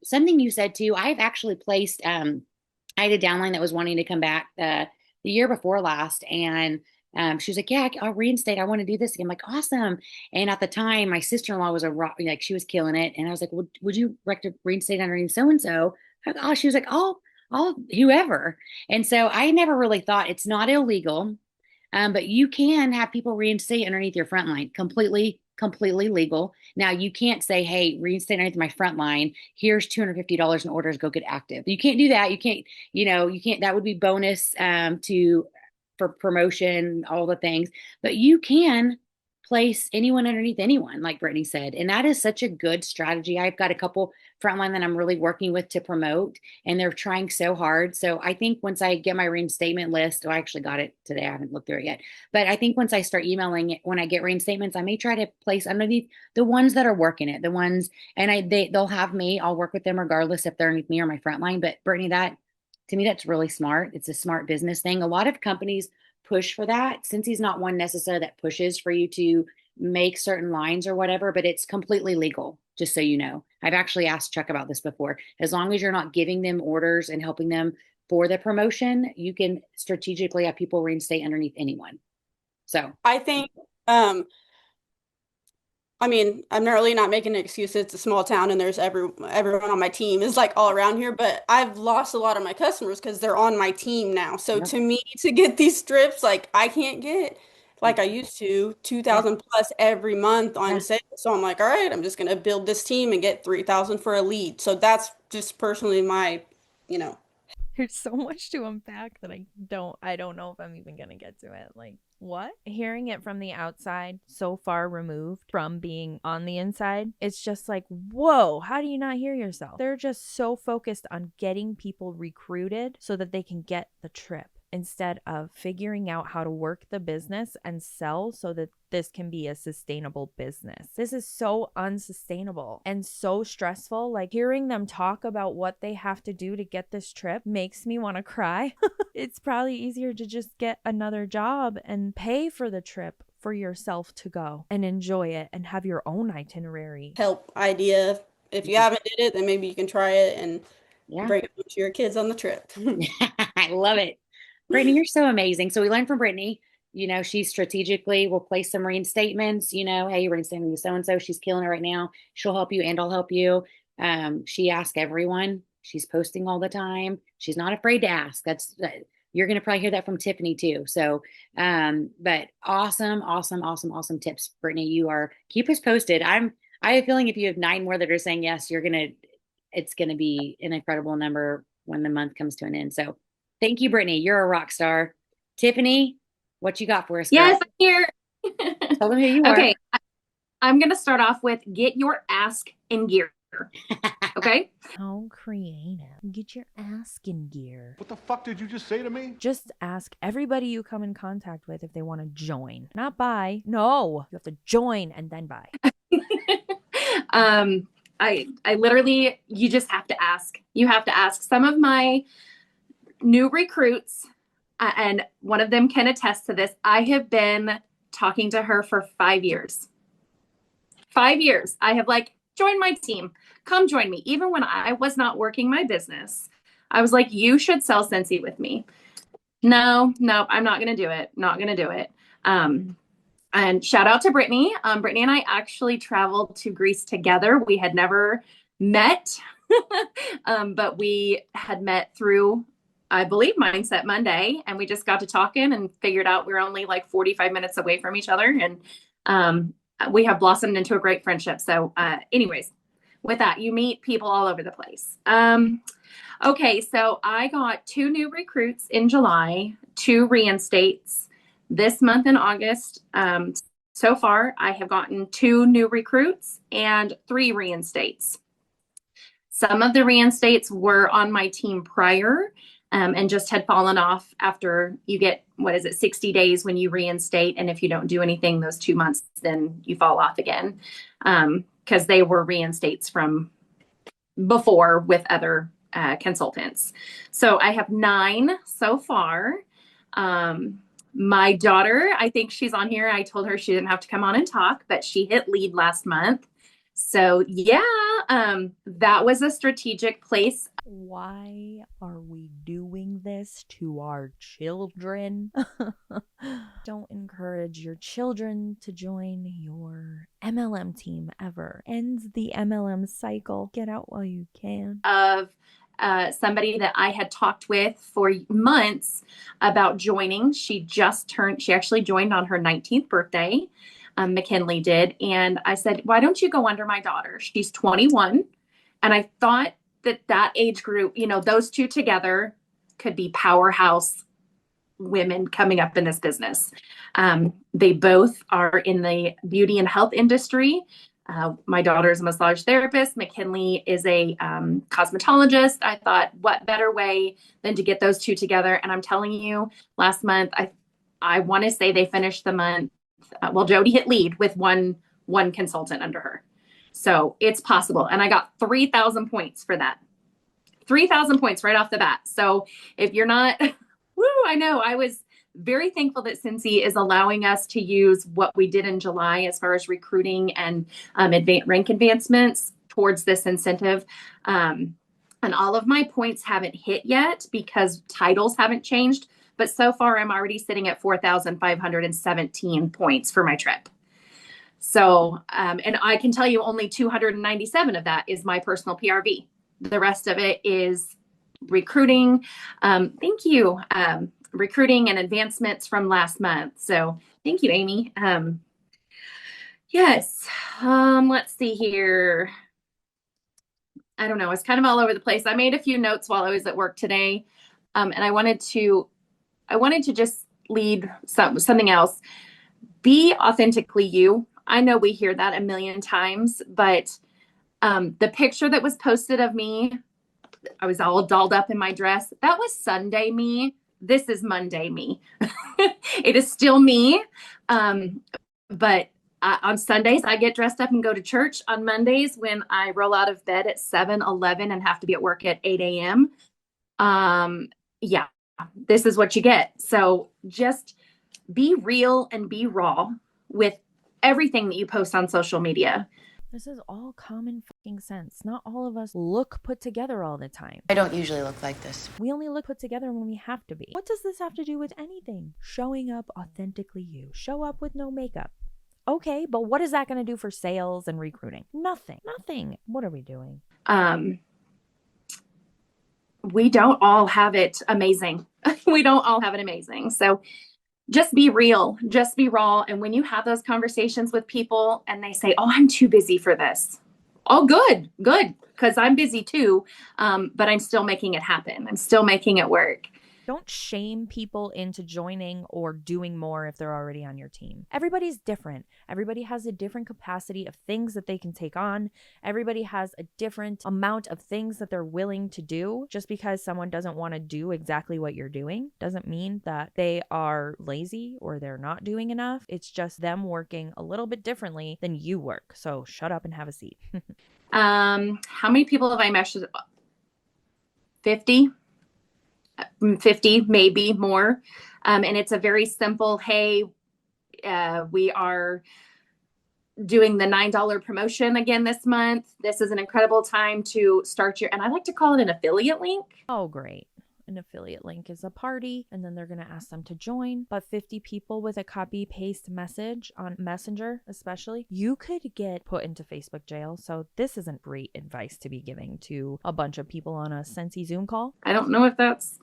something you said too, I've actually placed, I had a downline that was wanting to come back the year before last, and she was like, "Yeah, I'll reinstate. I want to do this again." I'm like, "Awesome!" And at the time, my sister-in-law was like, she was killing it, and I was like, "Would you reinstate underneath so and so?" Oh, she was like, "Oh, whoever." And so I never really thought it's not illegal. But you can have people reinstate underneath your front line, completely legal. Now you can't say, hey, reinstate underneath my front line. Here's $250 in orders, go get active. You can't do that. You can't, that would be bonus for promotion, all the things. But you can place anyone underneath anyone, like Brittany said. And that is such a good strategy. I've got a couple frontline that I'm really working with to promote, and they're trying so hard. So I think once I get my reinstatement list, I actually got it today. I haven't looked through it yet, but I think once I start emailing it, when I get reinstatements, I may try to place underneath the ones that are working it, the ones, and they'll have me. I'll work with them regardless if they're underneath me or my frontline. But Brittany, that to me, that's really smart. It's a smart business thing. A lot of companies push for that, since he's not one necessarily that pushes for you to make certain lines or whatever, but it's completely legal, just so you know. I've actually asked Chuck about this before. As long as you're not giving them orders and helping them for the promotion, you can strategically have people reinstate underneath anyone. So I think um I mean, I'm really not making an excuse. It's a small town and there's everyone on my team is like all around here, but I've lost a lot of my customers because they're on my team now. So Yep. to me, to get these strips, like I can't get like I used to, Yeah. 2,000 plus every month on Yeah. sale. So I'm like, all right, I'm just gonna build this team and get 3,000 for a lead. So that's just personally my, you know, There's so much to unpack that I don't know if I'm even gonna get to it. Like, what? Hearing it from the outside, so far removed from being on the inside, it's just like, whoa, how do you not hear yourself? They're just so focused on getting people recruited so that they can get the trip, instead of figuring out how to work the business and sell so that this can be a sustainable business. This is so unsustainable and so stressful. Like, hearing them talk about what they have to do to get this trip makes me want to cry. It's probably easier to just get another job and pay for the trip for yourself to go and enjoy it and have your own itinerary. help idea. If you haven't did it, then maybe you can try it and Yeah. bring it to your kids on the trip. I love it. Brittany, you're so amazing. So we learned from Brittany, you know, she strategically will place some reinstatements, you know, hey, you're reinstating you so-and-so. She's killing it right now. She'll help you and I'll help you. She asks everyone. She's posting all the time. She's not afraid to ask. You're going to probably hear that from Tiffany too. So, but awesome tips, Brittany. Keep us posted. I have a feeling if you have 9 more that are saying yes, it's going to be an incredible number when the month comes to an end. So thank you, Brittany. You're a rock star. Tiffany, what you got for us, girl? Yes, I'm here. Tell them who you are. Okay. I'm going to start off with get your ask in gear. Okay. How creative. Get your ask in gear. What the fuck did you just say to me? Just ask everybody you come in contact with if they want to join. Not buy. No. You have to join and then buy. I literally, you just have to ask. You have to ask. Some of my new recruits, and one of them can attest to this. I have been talking to her for 5 years. 5 years. I have like, join my team. Come join me. Even when I was not working my business, I was like, you should sell Scentsy with me. No, I'm not going to do it. Not going to do it. And shout out to Brittany. Brittany and I actually traveled to Greece together. We had never met, but we had met through, I believe, Mindset Monday. And we just got to talking and figured out we were only like 45 minutes away from each other. And we have blossomed into a great friendship. So anyways, with that, you meet people all over the place. Okay, so I got 2 new recruits in July, 2 reinstates this month in August. So far, I have gotten 2 new recruits and 3 reinstates. Some of the reinstates were on my team prior and just had fallen off after you get, 60 days when you reinstate. And if you don't do anything those 2 months, then you fall off again because they were reinstates from before with other consultants. So I have 9 so far. My daughter, I think she's on here. I told her she didn't have to come on and talk, but she hit lead last month. So yeah, that was a strategic place. Why are we doing this to our children? Don't encourage your children to join your MLM team ever. Ends the MLM cycle. Get out while you can. Of somebody that I had talked with for months about joining. She actually joined on her 19th birthday. McKinley did. And I said, why don't you go under my daughter? She's 21. And I thought that age group, those 2 together could be powerhouse women coming up in this business. They both are in the beauty and health industry. My daughter is a massage therapist. McKinley is a cosmetologist. I thought, what better way than to get those 2 together? And I'm telling you, last month, I want to say they finished the month. Jody hit lead with one consultant under her. So it's possible. And I got 3,000 points for that. 3,000 points right off the bat. So if you're not, I know I was very thankful that Scentsy is allowing us to use what we did in July as far as recruiting and rank advancements towards this incentive. And all of my points haven't hit yet because titles haven't changed. But so far, I'm already sitting at 4,517 points for my trip. So, and I can tell you only 297 of that is my personal PRV. The rest of it is recruiting. Thank you. Recruiting and advancements from last month. So thank you, Amy. Yes. Let's see here. I don't know. It's kind of all over the place. I made a few notes while I was at work today. And I wanted to just lead something else. Be authentically you. I know we hear that a million times, but the picture that was posted of me, I was all dolled up in my dress. That was Sunday me. This is Monday me. It is still me. But on Sundays, I get dressed up and go to church. On Mondays, when I roll out of bed at 7:11 and have to be at work at 8 a.m., yeah, this is what you get. So just be real and be raw with everything that you post on social media. This is all common fucking sense. Not all of us look put together all the time. I don't usually look like this. We only look put together when we have to be. What does this have to do with anything? Showing up authentically you. Show up with no makeup. Okay, but what is that going to do for sales and recruiting? Nothing. What are we doing? We don't all have it amazing. We don't all have it amazing. So just be real, just be raw. And when you have those conversations with people and they say, oh, I'm too busy for this. Oh, good. Because I'm busy too. But I'm still making it happen. I'm still making it work. Don't shame people into joining or doing more if they're already on your team. Everybody's different. Everybody has a different capacity of things that they can take on. Everybody has a different amount of things that they're willing to do. Just because someone doesn't want to do exactly what you're doing doesn't mean that they are lazy or they're not doing enough. It's just them working a little bit differently than you work. So shut up and have a seat. How many people have I meshed? 50, maybe more. And it's a very simple, hey, we are doing the $9 promotion again this month. This is an incredible time to start and I like to call it an affiliate link. Oh, great. An affiliate link is a party, and then they're going to ask them to join. But 50 people with a copy paste message on Messenger, especially, you could get put into Facebook jail. So this isn't great advice to be giving to a bunch of people on a Scentsy Zoom call. I don't know if that's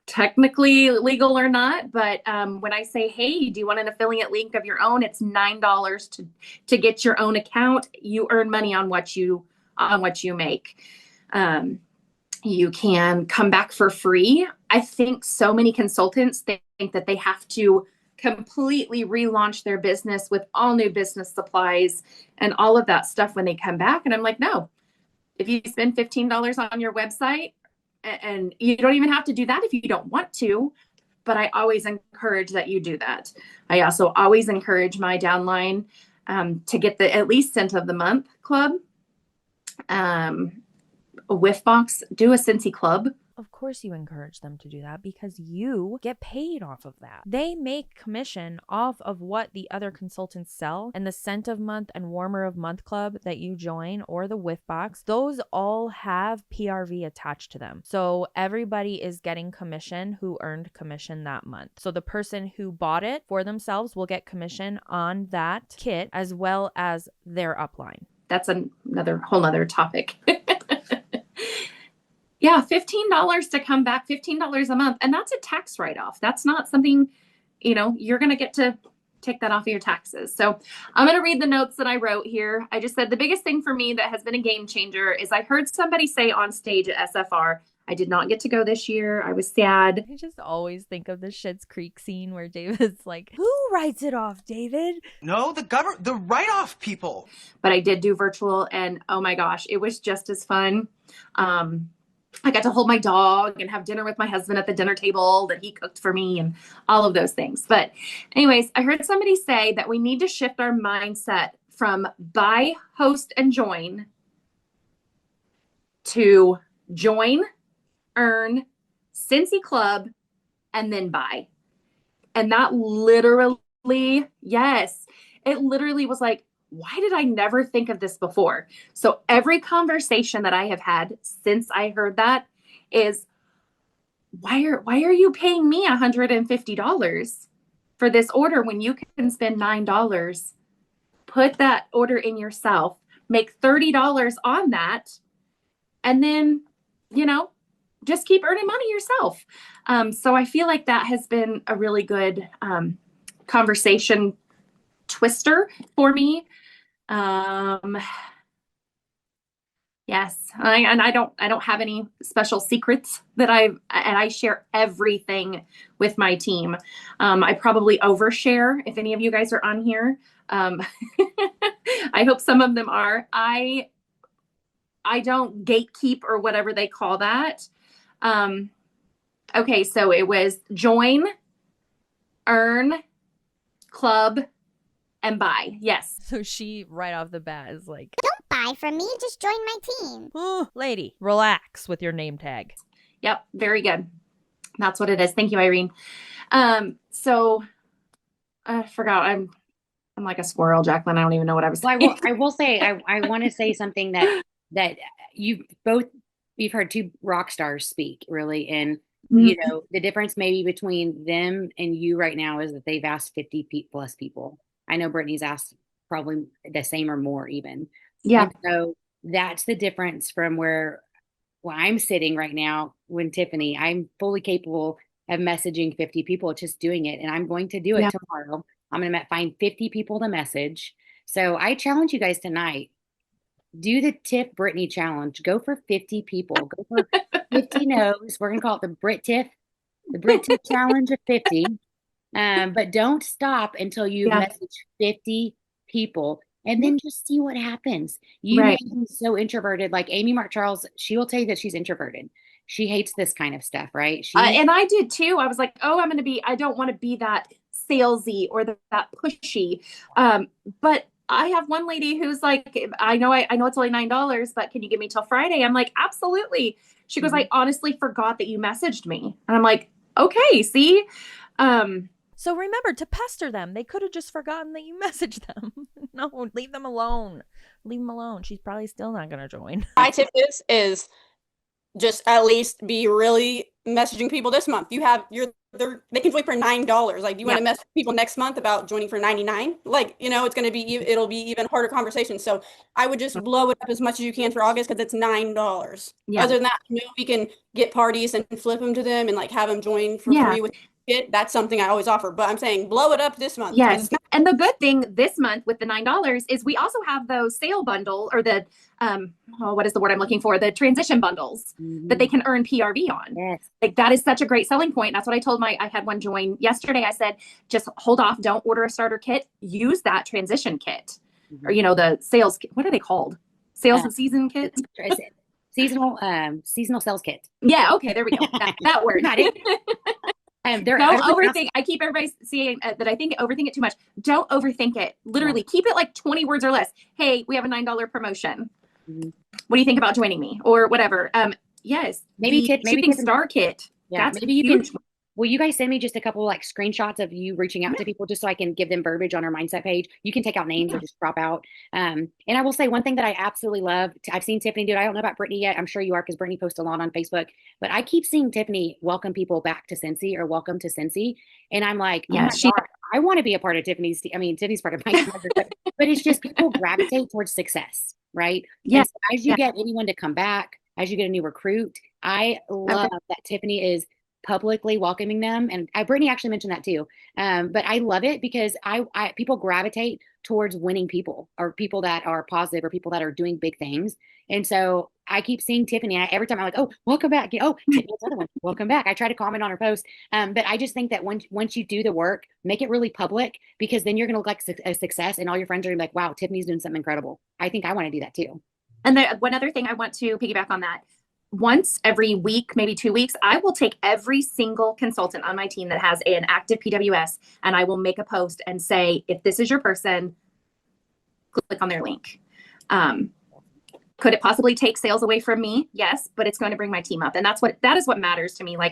technically legal or not, but when I say, hey, do you want an affiliate link of your own? It's $9 to get your own account. You earn money on what you make. You can come back for free. I think so many consultants think that they have to completely relaunch their business with all new business supplies and all of that stuff when they come back. And I'm like, no, if you spend $15 on your website, and you don't even have to do that if you don't want to, but I always encourage that you do that. I also always encourage my downline to get the at least scent of the month club. A whiff box, do a Scentsy club. Of course you encourage them to do that because you get paid off of that. They make commission off of what the other consultants sell, and the scent of month and warmer of month club that you join or the whiff box, those all have PRV attached to them. So everybody is getting commission who earned commission that month. So the person who bought it for themselves will get commission on that kit as well as their upline. That's another whole nother topic. Yeah, $15 to come back, $15 a month. And that's a tax write-off. That's not something, you're going to get to take that off of your taxes. So I'm going to read the notes that I wrote here. I just said the biggest thing for me that has been a game changer is I heard somebody say on stage at SFR, I did not get to go this year. I was sad. I just always think of the Schitt's Creek scene where David's like, who writes it off, David? No, the write-off people. But I did do virtual, and oh my gosh, it was just as fun. I got to hold my dog and have dinner with my husband at the dinner table that he cooked for me and all of those things. But anyways, I heard somebody say that we need to shift our mindset from buy, host, and join to join, earn, Scentsy Club, and then buy. And that literally, yes, it literally was like, why did I never think of this before? So every conversation that I have had since I heard that is, why are you paying me $150 for this order when you can spend $9 put that order in yourself, make $30 on that, and then, just keep earning money yourself. So I feel like that has been a really good conversation twister for me. Yes. I don't have any special secrets that I share everything with my team. I probably overshare if any of you guys are on here. I hope some of them are. I don't gatekeep or whatever they call that. Okay. So it was join, earn, club, and buy. Yes. So she right off the bat is like, Don't buy from me, just join my team. oh, lady, relax with your name tag. Yep. Very good. That's what it is. Thank you, Irene. So I forgot. I'm like a squirrel, Jacqueline. I don't even know what I was saying. Well, I will say, I want to say something that you've heard two rock stars speak, really. And, the difference maybe between them and you right now is that they've asked 50 plus people. I know Brittany's asked probably the same or more even. Yeah. And so that's the difference from where I'm sitting right now when Tiffany, I'm fully capable of messaging 50 people, just doing it. And I'm going to do it tomorrow. I'm going to find 50 people to message. So I challenge you guys tonight, do the Tiff Brittany challenge. Go for 50 people. Go for 50 no's. We're going to call it the Brit Tiff challenge of 50. But don't stop until you message 50 people and then just see what happens. You may be so introverted. Like Amy Mark Charles, she will tell you that she's introverted. She hates this kind of stuff, right? And I did too. I was like, oh, I don't want to be that salesy or that pushy. But I have one lady who's like, I know it's only $9, but can you give me till Friday? I'm like, absolutely. She goes, I honestly forgot that you messaged me. And I'm like, okay, see? So remember to pester them. They could have just forgotten that you messaged them. No, leave them alone. Leave them alone. She's probably still not going to join. My tip is just at least be really messaging people this month. They can join for $9. Like, do you want to message people next month about joining for $99? Like, it'll be even harder conversation. So I would just blow it up as much as you can for August because it's $9. Yeah. Other than that, we can get parties and flip them to them and like have them join for free with it. That's something I always offer. But I'm saying blow it up this month. Yes. And the good thing this month with the $9 is we also have those sale bundle or the what is the word I'm looking for? The transition bundles that they can earn PRV on. Yes. Like that is such a great selling point. That's what I told I had one join yesterday. I said, just hold off. Don't order a starter kit. Use that transition kit or, the sales kit. What are they called? Sales and season kit? Seasonal sales kit. Yeah. Okay. There we go. That word. Don't overthink. I keep everybody seeing that I overthink it too much. Don't overthink it. Literally keep it like 20 words or less. Hey, we have a $9 promotion. What do you think about joining me or whatever? Yes. Maybe shipping star kit. Yeah. That's maybe you can. Will you guys send me just a couple like screenshots of you reaching out to people just so I can give them verbiage on our mindset page? You can take out names or just crop out. And I will say one thing that I absolutely love. I've seen Tiffany do it. I don't know about Brittany yet. I'm sure you are because Brittany posts a lot on Facebook. But I keep seeing Tiffany welcome people back to Scentsy or welcome to Scentsy. And I'm like, I want to be a part of Tiffany's. Tiffany's part of my but it's just people gravitate towards success, right? Yeah. So as you get anyone to come back, as you get a new recruit, I love that Tiffany is publicly welcoming them. And Brittany actually mentioned that too. But I love it because people gravitate towards winning people or people that are positive or people that are doing big things. And so I keep seeing Tiffany and every time I'm like, oh, welcome back. Oh, Tiffany's another one. Welcome back. I try to comment on her post. But I just think that once you do the work, make it really public because then you're going to look like a success and all your friends are like, wow, Tiffany's doing something incredible. I think I want to do that too. And one other thing I want to piggyback on that. Once every week, maybe 2 weeks, I will take every single consultant on my team that has an active PWS and I will make a post and say, if this is your person, click on their link. Could it possibly take sales away from me? Yes, but it's going to bring my team up. And that is what matters to me. Like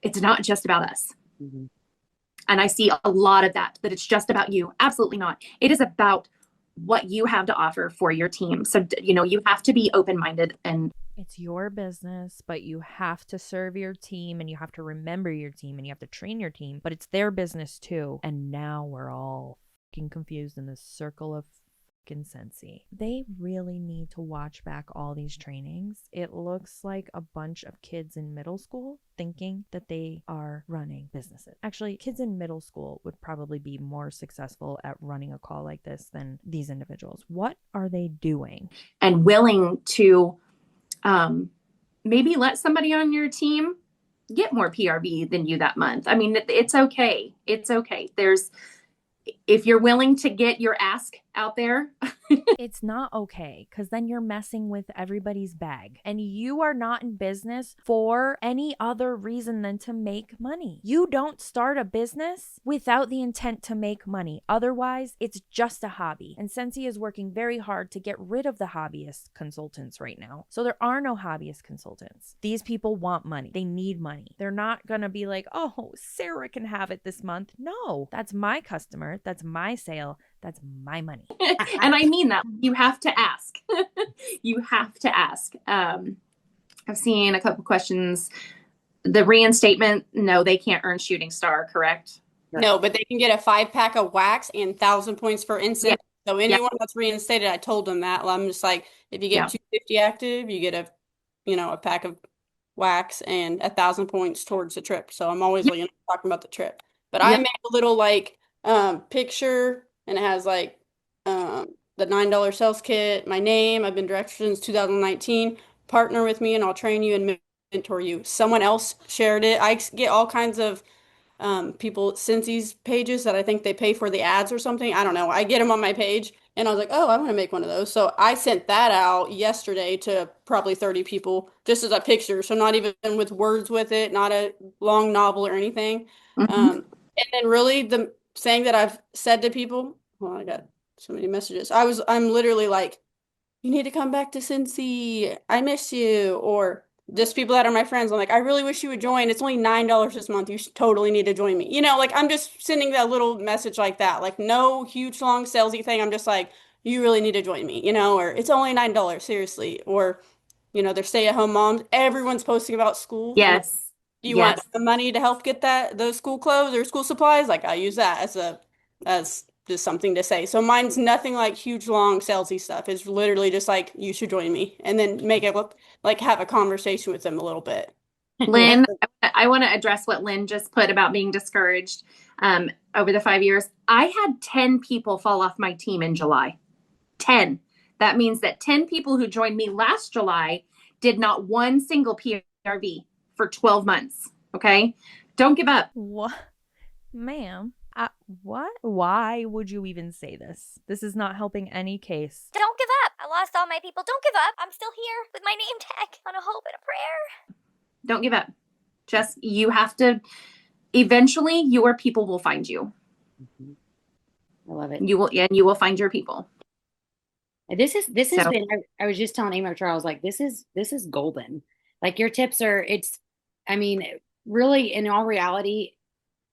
it's not just about us. Mm-hmm. And I see a lot of that it's just about you. Absolutely not. It is about what you have to offer for your team. So, you have to be open-minded and it's your business, but you have to serve your team and you have to remember your team and you have to train your team, but it's their business too. And now we're all fucking confused in this circle of fucking Scentsy. They really need to watch back all these trainings. It looks like a bunch of kids in middle school thinking that they are running businesses. Actually, kids in middle school would probably be more successful at running a call like this than these individuals. What are they doing? And willing to maybe let somebody on your team get more PRV than you that month. I mean, it's okay. It's okay. If you're willing to get your ask out there. It's not okay, because then you're messing with everybody's bag, and you are not in business for any other reason than to make money. You don't start a business without the intent to make money. Otherwise, it's just a hobby. And Scentsy is working very hard to get rid of the hobbyist consultants right now. So there are no hobbyist consultants. These people want money. They need money. They're not going to be like, oh, Sarah can have it this month. No, that's my customer. That's my sale. That's my money. And I mean that. You have to ask. You have to ask. I've seen a couple questions. The reinstatement, no, they can't earn shooting star, correct? No, but they can get a 5-pack of wax and 1,000 points for incense. Yeah. So anyone that's reinstated, I told them that. I'm just like, if you get 250 active, you get a pack of wax and 1,000 points towards the trip. So I'm always talking about the trip. But I made a little picture, and it has the $9 sales kit, my name. I've been director since 2019. Partner with me and I'll train you and mentor you. Someone else shared it. I get all kinds of people Scentsy's pages that I think they pay for the ads or something. I don't know. I get them on my page and I was like, oh, I want to make one of those. So I sent that out yesterday to probably 30 people just as a picture. So not even with words with it, not a long novel or anything. And then really the saying that I've said to people, well, I got so many messages. I'm literally like, you need to come back to Scentsy. I miss you. Or just people that are my friends. I'm like, I really wish you would join. It's only $9 this month. You totally need to join me. I'm just sending that little message like that. Like no huge long salesy thing. I'm just like, you really need to join me, or it's only $9, seriously. Or, they're stay-at-home moms. Everyone's posting about school. Yes. Do you want the money to help get those school clothes or school supplies? Like I use that as just something to say. So mine's nothing like huge, long, salesy stuff. It's literally just like, you should join me, and then make it look like have a conversation with them a little bit. Lynn, I want to address what Lynn just put about being discouraged. Over the 5 years, I had 10 people fall off my team in July. 10. That means that 10 people who joined me last July did not one single PRV for 12 months. Okay. Don't give up. What? Ma'am. What? Why would you even say this? This is not helping any case. Don't give up. I lost all my people. Don't give up. I'm still here with my name tag on a hope and a prayer. Don't give up. Just, you have to, eventually your people will find you. I love it. You will find your people. This has been, I was just telling Amy Charles, like, this is golden. Like your tips are, really in all reality,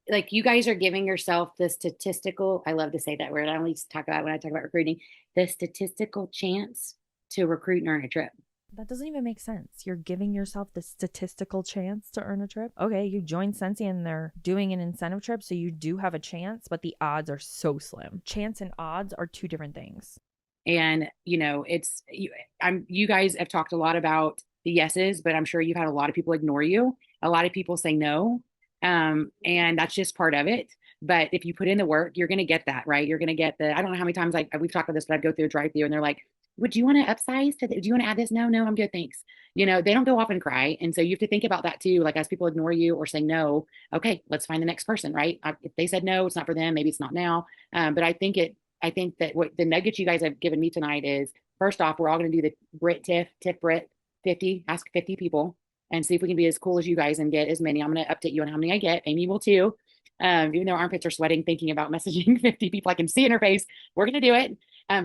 like you guys are giving yourself the statistical, I love to say that word. I only talk about it when I talk about recruiting, the statistical chance to recruit and earn a trip. That doesn't even make sense. You're giving yourself the statistical chance to earn a trip. Okay, you join Scentsy and they're doing an incentive trip, so you do have a chance, but the odds are so slim. Chance and odds are two different things. And, you guys have talked a lot about the yeses, but I'm sure you've had a lot of people ignore you. A lot of people say no. And that's just part of it. But if you put in the work, you're going to get that, right? You're going to get I don't know how many times we've talked about this, but I'd go through a drive-thru and they're like, would you want to upsize? Do you want to add this? No, I'm good. Thanks. They don't go off and cry. And so you have to think about that too. Like as people ignore you or say no, okay, let's find the next person, right? If they said no, it's not for them. Maybe it's not now. But I think that what the nuggets you guys have given me tonight is, first off, we're all going to do the Brit TIFF Brit 50, ask 50 people and see if we can be as cool as you guys and get as many. I'm going to update you on how many I get. Amy will too. Even though our armpits are sweating, thinking about messaging 50 people, I can see in her face. We're going to do it.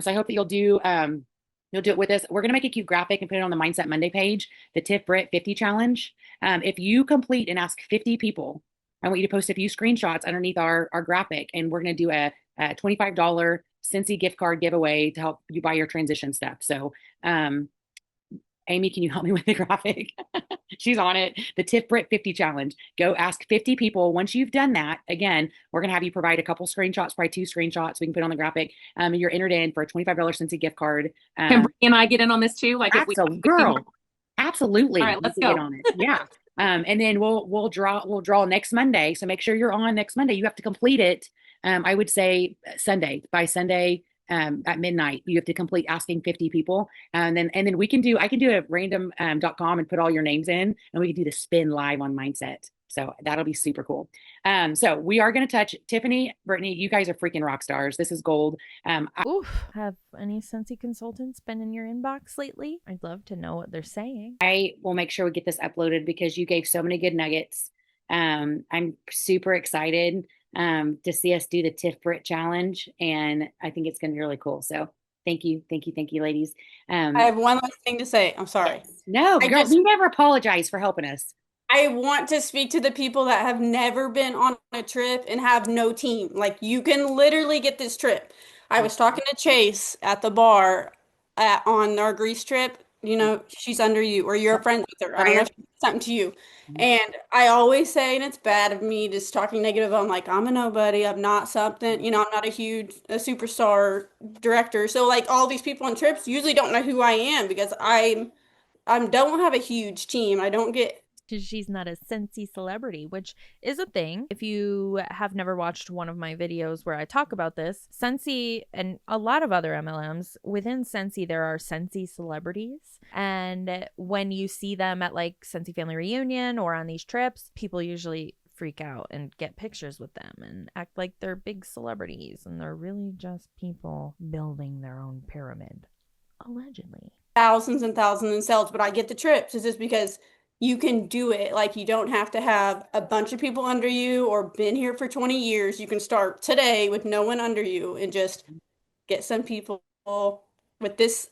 So I hope that you'll do it with us. We're going to make a cute graphic and put it on the Mindset Monday page, the TIFF Brit 50 challenge. If you complete and ask 50 people, I want you to post a few screenshots underneath our graphic, and we're going to do a $25 Scentsy gift card giveaway to help you buy your transition stuff. So Amy, can you help me with the graphic? She's on it. The Tiff Brit 50 challenge. Go ask 50 people. Once you've done that, again, we're going to have you provide a couple screenshots, probably 2 screenshots we can put on the graphic. You're entered in for a $25 Scentsy gift card. Can Brie and I get in on this too? Like, if we girl, absolutely. All right, let's you go. can get on it. Yeah. And then we'll draw next Monday. So make sure you're on next Monday. You have to complete it. I would say by Sunday. At midnight, you have to complete asking 50 people. And then I can do a random.com and put all your names in, and we can do the spin live on Mindset. So that'll be super cool. So we are going to touch Tiffany, Brittany, you guys are freaking rock stars. This is gold. Have any Scentsy consultants been in your inbox lately? I'd love to know what they're saying. I will make sure we get this uploaded because you gave so many good nuggets. I'm super excited to see us do the Tiff Brit challenge, and I think it's going to be really cool. So thank you, ladies. I have one last thing to say. I'm sorry. Yes. No, girl, we never apologize for helping us. I want to speak to the people that have never been on a trip and have no team. Like, you can literally get this trip. I was talking to Chase at the bar on our Greece trip. You know, she's under you, or you're friends with her. I don't know if she did something to you. And I always say, and it's bad of me just talking negative, I'm like, I'm a nobody. I'm not something, you know, I'm not a superstar director. So like all these people on trips usually don't know who I am because I don't have a huge team. I don't get. She's not a Scentsy celebrity, which is a thing. If you have never watched one of my videos where I talk about this, Scentsy and a lot of other MLMs, within Scentsy, there are Scentsy celebrities. And when you see them at like Scentsy Family Reunion or on these trips, people usually freak out and get pictures with them and act like they're big celebrities. And they're really just people building their own pyramid, allegedly. Thousands and thousands in sales, but I get the trips. It's just because you can do it. Like, you don't have to have a bunch of people under you or been here for 20 years. You can start today with no one under you and just get some people with this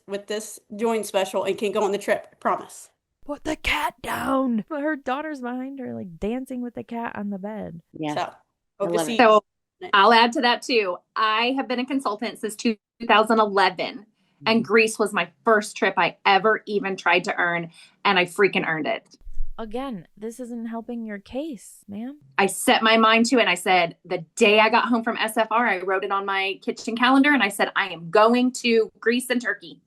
join special and can go on the trip. I promise. Put the cat down. Her daughter's behind her, like dancing with the cat on the bed. Yeah. So I'll add to that too. I have been a consultant since 2011. And Greece was my first trip I ever even tried to earn, and I freaking earned it. Again, this isn't helping your case, ma'am. I set my mind to it, and I said, the day I got home from SFR, I wrote it on my kitchen calendar, and I said, I am going to Greece and Turkey.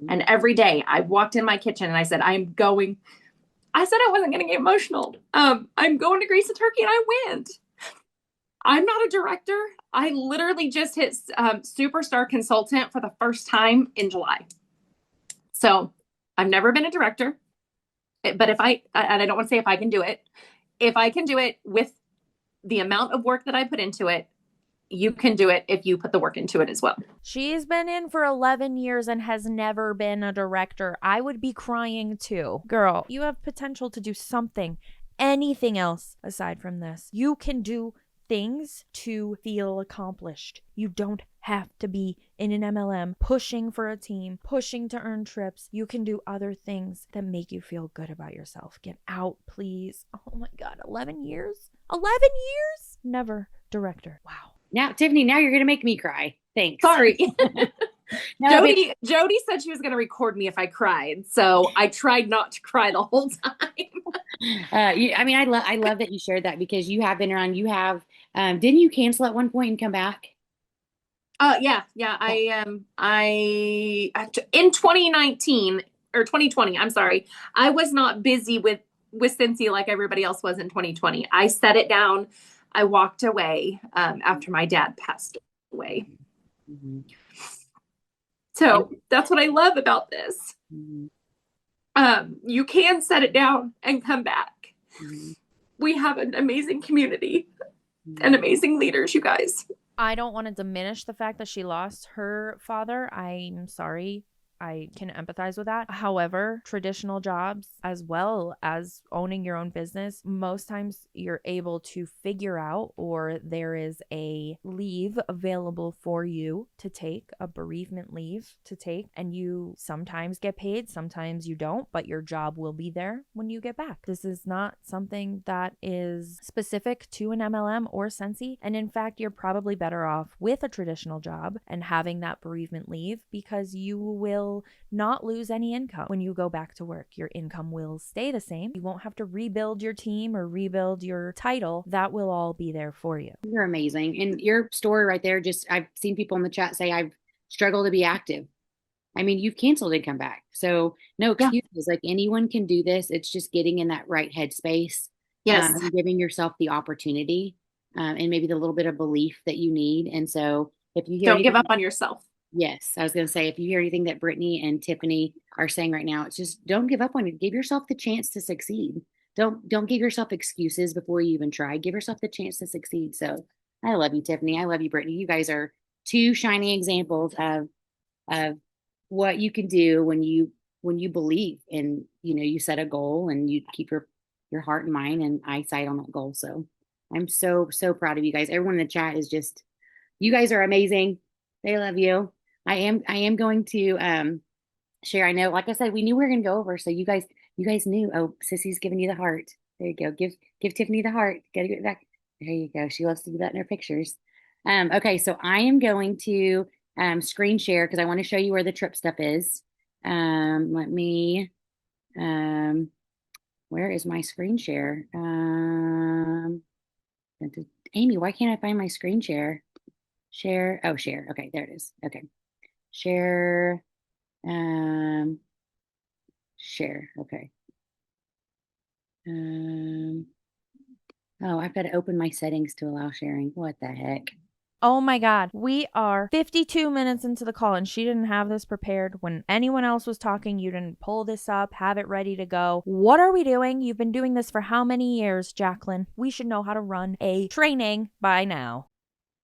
And every day I walked in my kitchen, and I said, I said I wasn't going to get emotional. I'm going to Greece and Turkey, and I went. I'm not a director. I literally just hit superstar consultant for the first time in July. So I've never been a director, but and I don't want to say if I can do it with the amount of work that I put into it, you can do it if you put the work into it as well. She's been in for 11 years and has never been a director. I would be crying too. Girl, you have potential to do something, anything else aside from this. You can do things to feel accomplished. You don't have to be in an MLM pushing for a team, pushing to earn trips. You can do other things that make you feel good about yourself. Get out, please. Oh my God, 11 years? 11 years? Never director. Wow. Now, Tiffany, now you're going to make me cry. Thanks. Sorry. Jody said she was going to record me if I cried. So I tried not to cry the whole time. I love that you shared that because you have been around. You have, didn't you cancel at one point and come back? Yeah. I in 2019 or 2020, I'm sorry. I was not busy with Scentsy like everybody else was in 2020. I set it down. I walked away after my dad passed away. Mm-hmm. So that's what I love about this. Mm-hmm. You can set it down and come back. Mm-hmm. We have an amazing community and amazing leaders, you guys. I don't want to diminish the fact that she lost her father. I'm sorry. I can empathize with that. However, traditional jobs as well as owning your own business, most times you're able to figure out, or there is a leave available for you to take, a bereavement leave to take, and you sometimes get paid, sometimes you don't, but your job will be there when you get back. This is not something that is specific to an MLM or Scentsy, and in fact, you're probably better off with a traditional job and having that bereavement leave because you will will not lose any income when you go back to work. Your income will stay the same. You won't have to rebuild your team or rebuild your title. That will all be there for you. You're amazing. And your story right there, just I've seen people in the chat say, I've struggled to be active. I mean, you've canceled and come back. So no excuses. Like anyone can do this. It's just getting in that right headspace. Yes. And giving yourself the opportunity and maybe the little bit of belief that you need. And so if you hear Don't give up on yourself. Yes, I was going to say, if you hear anything that Brittany and Tiffany are saying right now, it's just don't give up on it. Give yourself the chance to succeed. Don't give yourself excuses before you even try. Give yourself the chance to succeed. So I love you, Tiffany. I love you, Brittany. You guys are two shining examples of what you can do when you believe and you set a goal and you keep your heart and mind and eyesight on that goal. So I'm so proud of you guys. Everyone in the chat is just, you guys are amazing. They love you. I am going to share. I know, like I said, we knew we were gonna go over, so you guys knew. Oh, Sissy's giving you the heart. There you go. Give Tiffany the heart. Gotta get it back. There you go. She loves to do that in her pictures. Okay, so I am going to screen share because I want to show you where the trip stuff is. Let me where is my screen share? Amy, why can't I find my screen share? Share. Oh, share. Okay, there it is. Okay. Share. Share. Okay. Oh, I've got to open my settings to allow sharing. What the heck? Oh my God. We are 52 minutes into the call and she didn't have this prepared. When anyone else was talking, you didn't pull this up, have it ready to go. What are we doing? You've been doing this for how many years, Jacqueline? We should know how to run a training by now.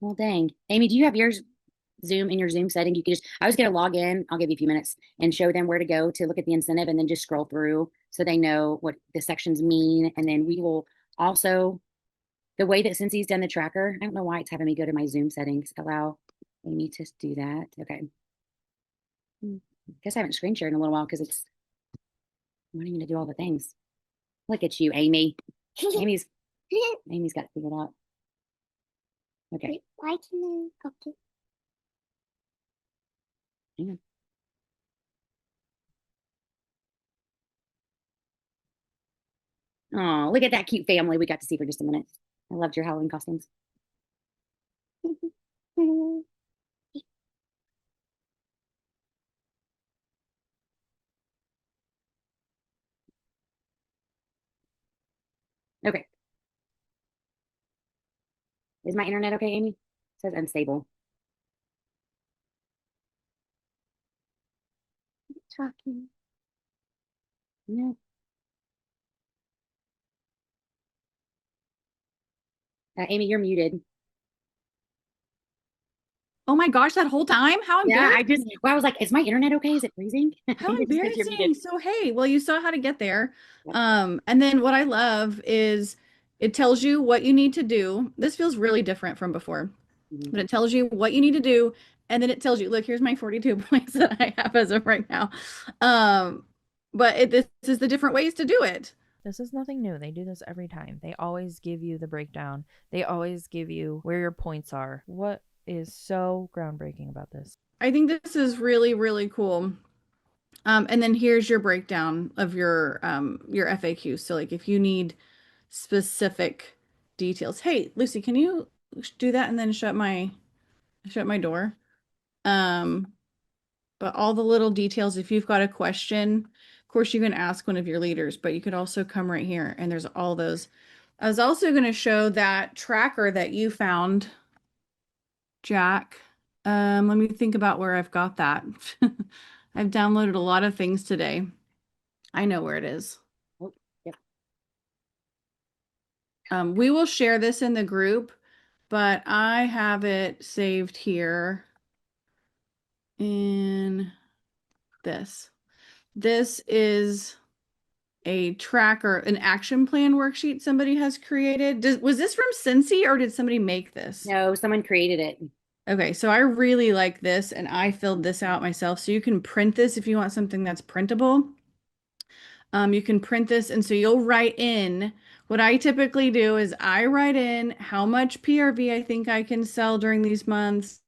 Well, dang. Amy, do you have yours Zoom in your Zoom setting? You can just, I was going to log in. I'll give you a few minutes and show them where to go to look at the incentive and then just scroll through so they know what the sections mean. And then we will also, the way that Scentssy's done the tracker, I don't know why it's having me go to my Zoom settings. Allow Amy to do that. Okay. Guess I haven't screen shared in a little while because it's wanting me to do all the things. Look at you, Amy. Amy's got it figured out. Okay. Why can you okay? Hang on. Oh, look at that cute family we got to see for just a minute. I loved your Halloween costumes. Okay. Is my internet okay, Amy? It says unstable. Talking. No. Amy, you're muted. Oh my gosh, that whole time? How embarrassing. I was like, is my internet okay? Is it freezing? How embarrassing. So hey, well, you saw how to get there. And then what I love is it tells you what you need to do. This feels really different from before, but it tells you what you need to do. And then it tells you, look, here's my 42 points that I have as of right now. But this is the different ways to do it. This is nothing new. They do this every time. They always give you the breakdown. They always give you where your points are. What is so groundbreaking about this? I think this is really, really cool. And then here's your breakdown of your FAQ. So like if you need specific details. Hey, Lucy, can you do that and then shut my door? But all the little details, if you've got a question, of course you can ask one of your leaders, but you could also come right here and there's all those. I was also going to show that tracker that you found, Jack. Let me think about where I've got that. I've downloaded a lot of things today. I know where it is. Oh, yep. We will share this in the group, but I have it saved here in this. This is a tracker, an action plan worksheet somebody has created. Was this from Scentsy or did somebody make this? No, someone created it. Okay, so I really like this and I filled this out myself. So you can print this if you want something that's printable. You can print this and so you'll write in. What I typically do is I write in how much PRV I think I can sell during these months.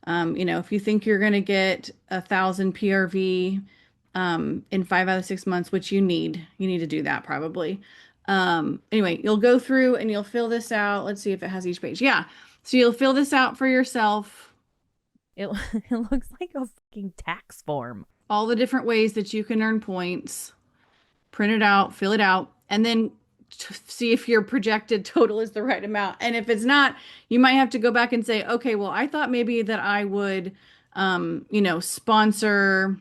If you think you're going to get 1,000 PRV in 5 out of 6 months, which you need to do that probably. Anyway, you'll go through and you'll fill this out. Let's see if it has each page. Yeah. So you'll fill this out for yourself. It, it looks like a fucking tax form. All the different ways that you can earn points. Print it out, fill it out, and then see if your projected total is the right amount. And if it's not, you might have to go back and say, okay, well, I thought maybe that I would, sponsor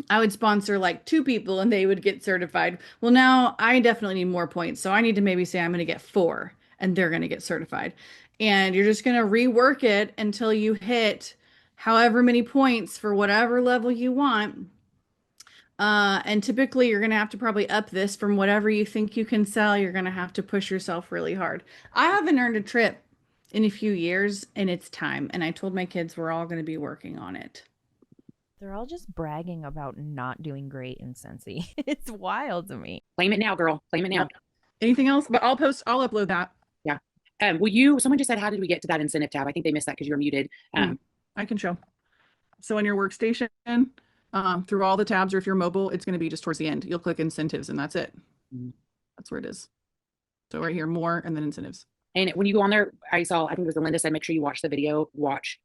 like 2 people and they would get certified. Well, now I definitely need more points. So I need to maybe say I'm going to get 4 and they're going to get certified. And you're just going to rework it until you hit however many points for whatever level you want. And typically you're going to have to probably up this from whatever you think you can sell. You're going to have to push yourself really hard. I haven't earned a trip in a few years and it's time. And I told my kids we're all going to be working on it. They're all just bragging about not doing great in Scentsy. It's wild to me. Claim it now, girl. Claim it now. Anything else? But I'll upload that. Yeah. Someone just said, how did we get to that incentive tab? I think they missed that because you were muted. I can show. So on your workstation, through all the tabs, or if you're mobile, it's going to be just towards the end. You'll click incentives and that's it. That's where it is. So right here, more, and then incentives. And when you go on there, I think it was Linda said, make sure you watch the video, watch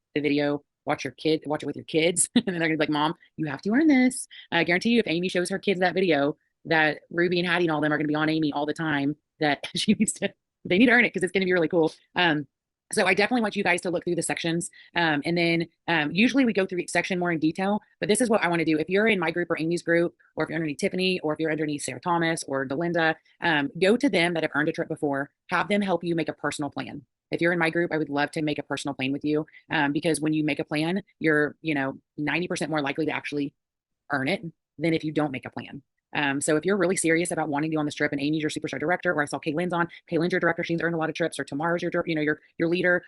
your kid, watch it with your kids. And then they're gonna be like, Mom, you have to earn this. I guarantee you, if Amy shows her kids that video, that Ruby and Hattie and all them are gonna be on Amy all the time, that they need to earn it because it's gonna be really cool. So I definitely want you guys to look through the sections. And then usually we go through each section more in detail, but this is what I want to do. If you're in my group or Amy's group, or if you're underneath Tiffany, or if you're underneath Sarah Thomas or Delinda, go to them that have earned a trip before, have them help you make a personal plan. If you're in my group, I would love to make a personal plan with you, because when you make a plan, you're 90% more likely to actually earn it than if you don't make a plan. So if you're really serious about wanting to go on this trip, and Amy's your superstar director, or I saw Kaylin's your director, she's earned a lot of trips, or Tamara's your leader,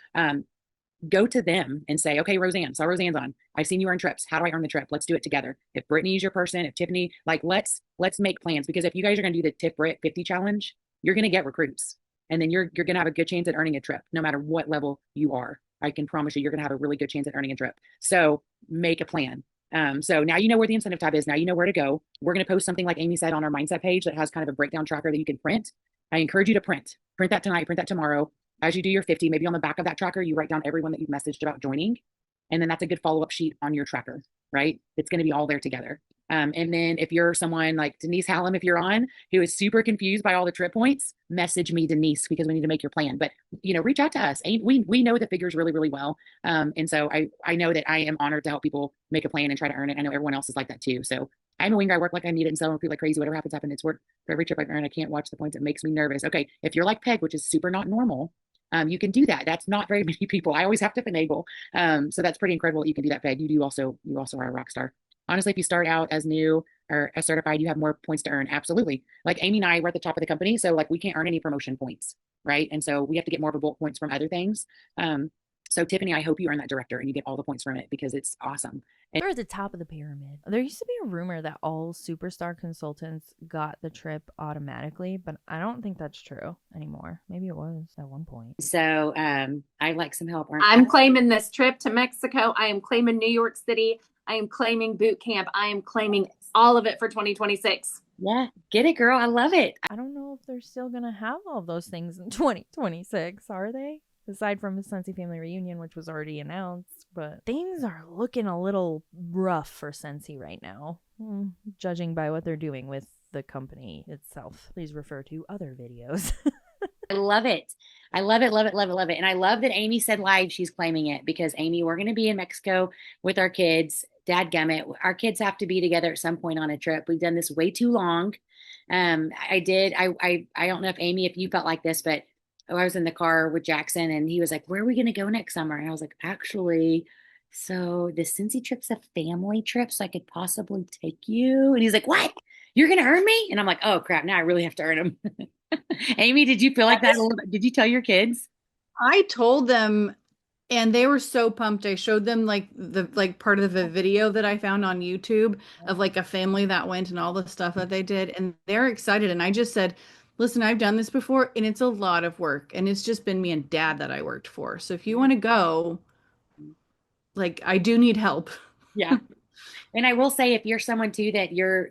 go to them and say, okay, Roseanne's on. I've seen you earn trips. How do I earn the trip? Let's do it together. If Brittany's your person, if Tiffany, let's make plans, because if you guys are going to do the Tiff Brit 50 challenge, you're going to get recruits, and then you're going to have a good chance at earning a trip, no matter what level you are. I can promise you're going to have a really good chance at earning a trip. So make a plan. So now you know where the incentive tab is. Now you know where to go. We're going to post something, like Amy said, on our mindset page that has kind of a breakdown tracker that you can print. I encourage you to print that tonight, print that tomorrow. As you do your 50, maybe on the back of that tracker, you write down everyone that you've messaged about joining. And then that's a good follow-up sheet on your tracker, right? It's going to be all there together. And then if you're someone like Denise Hallam, if you're on, who is super confused by all the trip points, message me, Denise, because we need to make your plan. But, reach out to us. We know the figures really, really well. And so I know that I am honored to help people make a plan and try to earn it. I know everyone else is like that too. So I'm a winger. I work like I need it and sell and recruit like crazy. Whatever happens. It's work for every trip I've earned. I can't watch the points. It makes me nervous. Okay. If you're like Peg, which is super not normal, you can do that. That's not very many people. I always have to finagle. So that's pretty incredible that you can do that, Peg. You also are a rock star. Honestly, if you start out as new or as certified, you have more points to earn. Absolutely. Like Amy and I, we're at the top of the company. So we can't earn any promotion points, right? And so we have to get more of a bulk points from other things. So Tiffany, I hope you earn that director and you get all the points from it, because it's awesome. We're at the top of the pyramid. There used to be a rumor that all superstar consultants got the trip automatically, but I don't think that's true anymore. Maybe it was at one point. So I'd like some help. I'm claiming this trip to Mexico. I am claiming New York City. I am claiming boot camp. I am claiming all of it for 2026. Yeah, get it, girl. I love it. I don't know if they're still going to have all those things in 2026, are they? Aside from the Scentsy family reunion, which was already announced, but things are looking a little rough for Scentsy right now, judging by what they're doing with the company itself. Please refer to other videos. I love it. I love it, love it, love it, love it. And I love that Amy said live she's claiming it, because Amy, we're going to be in Mexico with our kids. Dadgummit, our kids have to be together at some point on a trip. We've done this way too long. I don't know if Amy, if you felt like this, but I was in the car with Jackson and he was like, where are we going to go next summer? And I was like, actually, so the Scentsy trip's a family trip, so I could possibly take you. And he's like, what? You're going to earn me? And I'm like, oh crap, now I really have to earn them. Amy, did you feel like that a little bit? Did you tell your kids? I told them, and they were so pumped. I showed them part of the video that I found on YouTube of a family that went and all the stuff that they did. And they're excited. And I just said, listen, I've done this before and it's a lot of work. And it's just been me and Dad that I worked for. So if you want to go, like I do need help. Yeah. And I will say, if you're someone too that you're,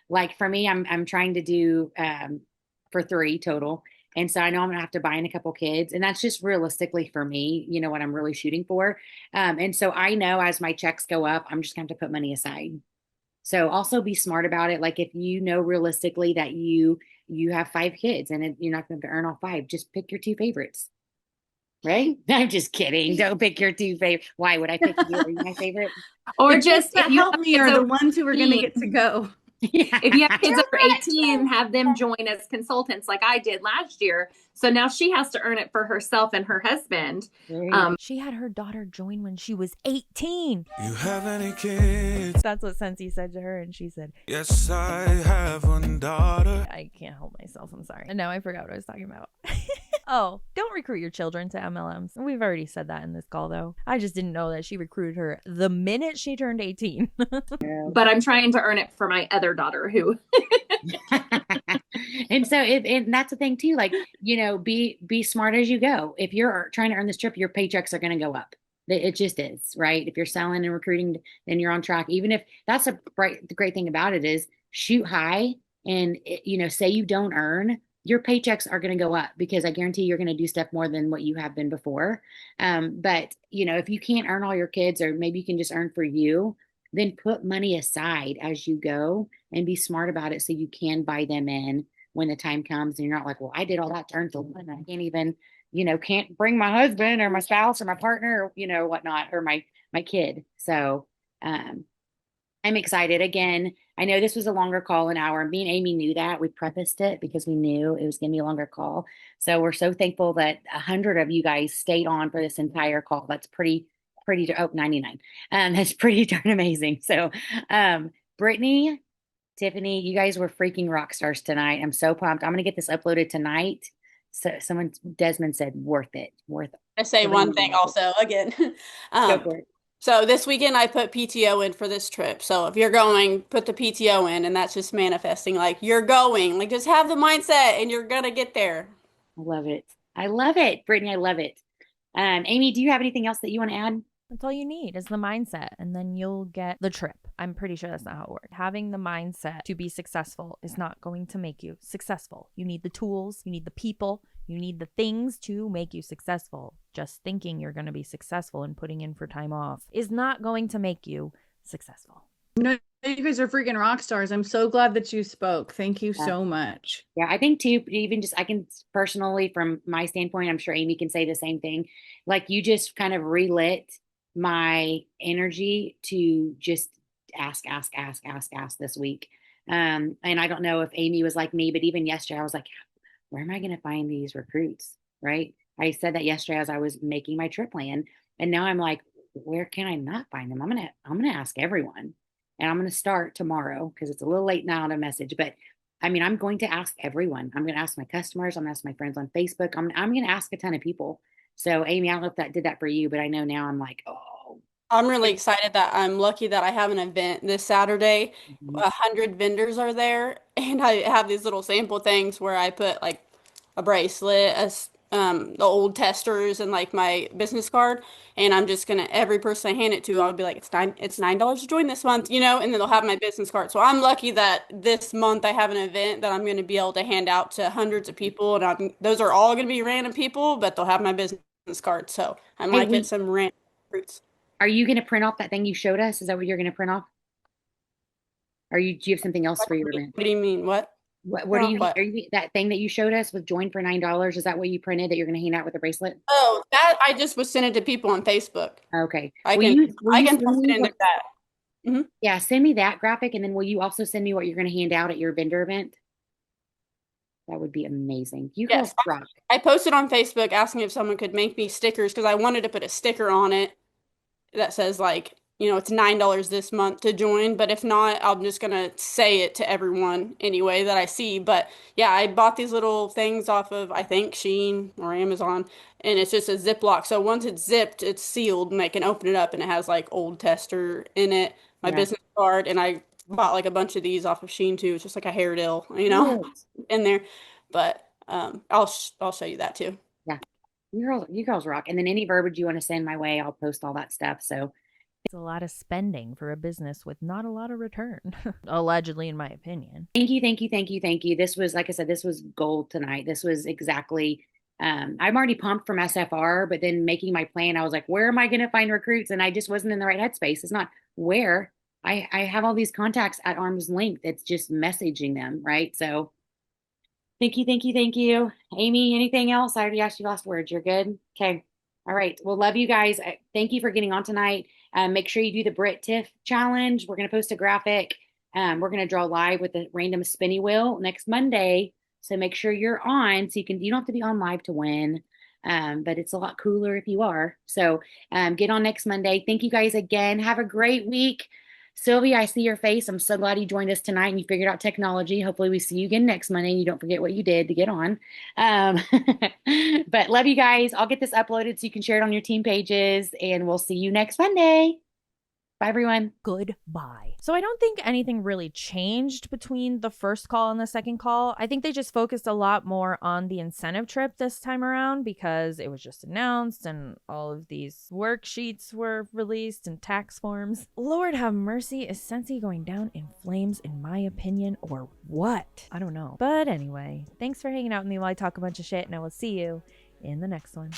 like for me, I'm trying to do for 3 total. And so I know I'm gonna have to buy in a couple kids. And that's just realistically for me, what I'm really shooting for. And so I know as my checks go up, I'm just gonna have to put money aside. So also be smart about it. Like if you know realistically that you have 5 kids and you're not going to earn all 5, just pick your 2 favorites. Right? I'm just kidding. Don't pick your 2 favorites. Why would I pick you? Are you my favorite? Or The just kids that help me are the ones who are going to get to go. Yeah. If you have kids over 18, have them join as consultants like I did last year. So now she has to earn it for herself and her husband. She had her daughter join when she was 18. You have any kids? That's what Scentsy said to her, and she said, Yes, I have one daughter. I can't help myself. I'm sorry. And now I forgot what I was talking about. Oh, don't recruit your children to MLMs. We've already said that in this call, though. I just didn't know that she recruited her the minute she turned 18. But I'm trying to earn it for my other daughter who. And so and that's the thing too, like, be smart as you go. If you're trying to earn this trip, your paychecks are going to go up. It just is, right? If you're selling and recruiting, then you're on track. Even if that's the great thing about it is shoot high and, say you don't earn, your paychecks are going to go up because I guarantee you're going to do stuff more than what you have been before. But, if you can't earn all your kids, or maybe you can just earn for you, then put money aside as you go and be smart about it so you can buy them in when the time comes and you're not like, well, I did all that to earn for one. I can't even, can't bring my husband or my spouse or my partner or, whatnot, or my kid. So I'm excited. Again, I know this was a longer call, an hour. Me and Amy knew that. We prefaced it because we knew it was going to be a longer call. So we're so thankful that 100 of you guys stayed on for this entire call. That's pretty, 99. That's pretty darn amazing. So Brittany, Tiffany, you guys were freaking rock stars tonight. I'm so pumped. I'm going to get this uploaded tonight. So Desmond said, worth it. I say one thing also again. Go for it. So this weekend I put PTO in for this trip. So if you're going, put the PTO in, and that's just manifesting like you're going. Like just have the mindset and you're gonna get there. I love it. I love it. Brittany, I love it. Amy, do you have anything else that you want to add? That's all you need is the mindset, and then you'll get the trip. I'm pretty sure that's not how it works. Having the mindset to be successful is not going to make you successful. You need the tools, you need the people, you need the things to make you successful. Just thinking you're going to be successful and putting in for time off is not going to make you successful. No, you guys are freaking rock stars. I'm so glad that you spoke. Thank you so much. Yeah, I think too, even just I can personally, from my standpoint, I'm sure Amy can say the same thing. Like you just kind of relit my energy to just ask this week. And I don't know if Amy was like me, but even yesterday I was like, where am I going to find these recruits? Right. I said that yesterday as I was making my trip plan. And now I'm like, where can I not find them? I'm going to ask everyone, and I'm going to start tomorrow because it's a little late now to message, but I mean, I'm going to ask everyone. I'm going to ask my customers. I'm going to ask my friends on Facebook. I'm going to ask a ton of people. So Amy, I don't know if that did that for you, but I know now I'm like, oh. I'm really excited that I'm lucky that I have an event this Saturday. 100 vendors are there, and I have these little sample things where I put like a bracelet, the old testers, and like my business card. And I'm just gonna every person I hand it to, I'll be like, it's $9 to join this month, and then they'll have my business card. So I'm lucky that this month I have an event that I'm gonna be able to hand out to hundreds of people, and those are all gonna be random people, but they'll have my business card. So I might get some random recruits. Are you going to print off that thing you showed us? Is that what you're going to print off? Do you have something else for your event? What do you mean? What are you that thing that you showed us with join for $9? Is that what you printed that you're going to hand out with a bracelet? Oh, that I just was sent it to people on Facebook. Okay. I can post it into that. Mm-hmm. Yeah, send me that graphic, and then will you also send me what you're going to hand out at your vendor event? That would be amazing. You guys rock. I posted on Facebook asking if someone could make me stickers because I wanted to put a sticker on it that says like, it's $9 this month to join, but if not, I'm just going to say it to everyone anyway that I see. But yeah, I bought these little things off of, I think, Shein or Amazon, and it's just a Ziploc. So once it's zipped, it's sealed, and they can open it up, and it has like old tester in it, my business card, and I bought like a bunch of these off of Shein too. It's just like a hair deal, in there. But I'll show you that too. Yeah. You girls rock. And then any verbiage you want to send my way, I'll post all that stuff. So it's a lot of spending for a business with not a lot of return, allegedly, in my opinion. Thank you, thank you, thank you, thank you. This was, like I said, this was gold tonight. This was exactly, I'm already pumped from SFR, but then making my plan, I was like, where am I going to find recruits? And I just wasn't in the right headspace. It's not where. I have all these contacts at arm's length. It's just messaging them, right? So thank you, thank you, thank you. Amy, anything else? I already asked you last words. You're good? Okay. All right. Well, love you guys. Thank you for getting on tonight. Make sure you do the Brit Tiff challenge. We're going to post a graphic. We're going to draw live with a random spinny wheel next Monday. So make sure you're on so you don't have to be on live to win. But it's a lot cooler if you are. So get on next Monday. Thank you guys again. Have a great week. Sylvia, I see your face. I'm so glad you joined us tonight and you figured out technology. Hopefully we see you again next Monday and you don't forget what you did to get on. But love you guys. I'll get this uploaded so you can share it on your team pages and we'll see you next Monday. Bye, everyone. Goodbye. So I don't think anything really changed between the first call and the second call. I think they just focused a lot more on the incentive trip this time around because it was just announced and all of these worksheets were released and tax forms. Lord have mercy, is Scentsy going down in flames in my opinion or what? I don't know. But anyway, thanks for hanging out with me while I talk a bunch of shit and I will see you in the next one.